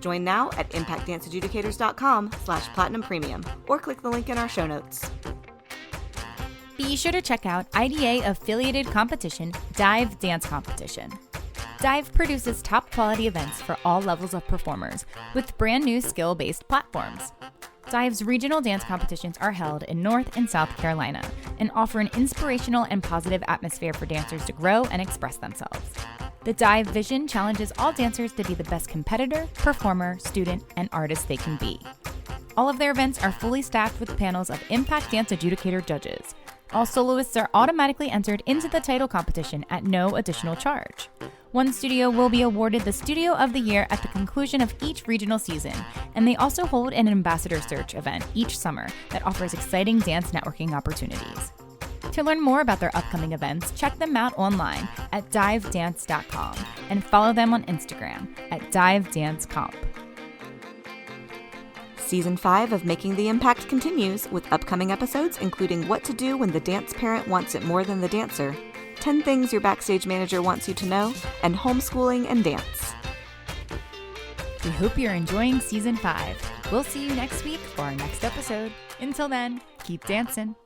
Join now at impactdanceeducators.com/platinum premium or click the link in our show notes. Be sure to check out IDA-affiliated competition, Dive Dance Competition. Dive produces top quality events for all levels of performers with brand new skill-based platforms. Dive's regional dance competitions are held in North and South Carolina and offer an inspirational and positive atmosphere for dancers to grow and express themselves. The Dive vision challenges all dancers to be the best competitor, performer, student, and artist they can be. All of their events are fully staffed with panels of Impact Dance educator judges. All soloists are automatically entered into the title competition at no additional charge. One studio will be awarded the Studio of the Year at the conclusion of each regional season, and they also hold an ambassador search event each summer that offers exciting dance networking opportunities. To learn more about their upcoming events, check them out online at divedance.com and follow them on Instagram at divedancecomp. Season 5 of Making the Impact continues with upcoming episodes including what to do when the dance parent wants it more than the dancer, 10 things your backstage manager wants you to know, and homeschooling and dance. We hope you're enjoying Season 5. We'll see you next week for our next episode. Until then, keep dancing.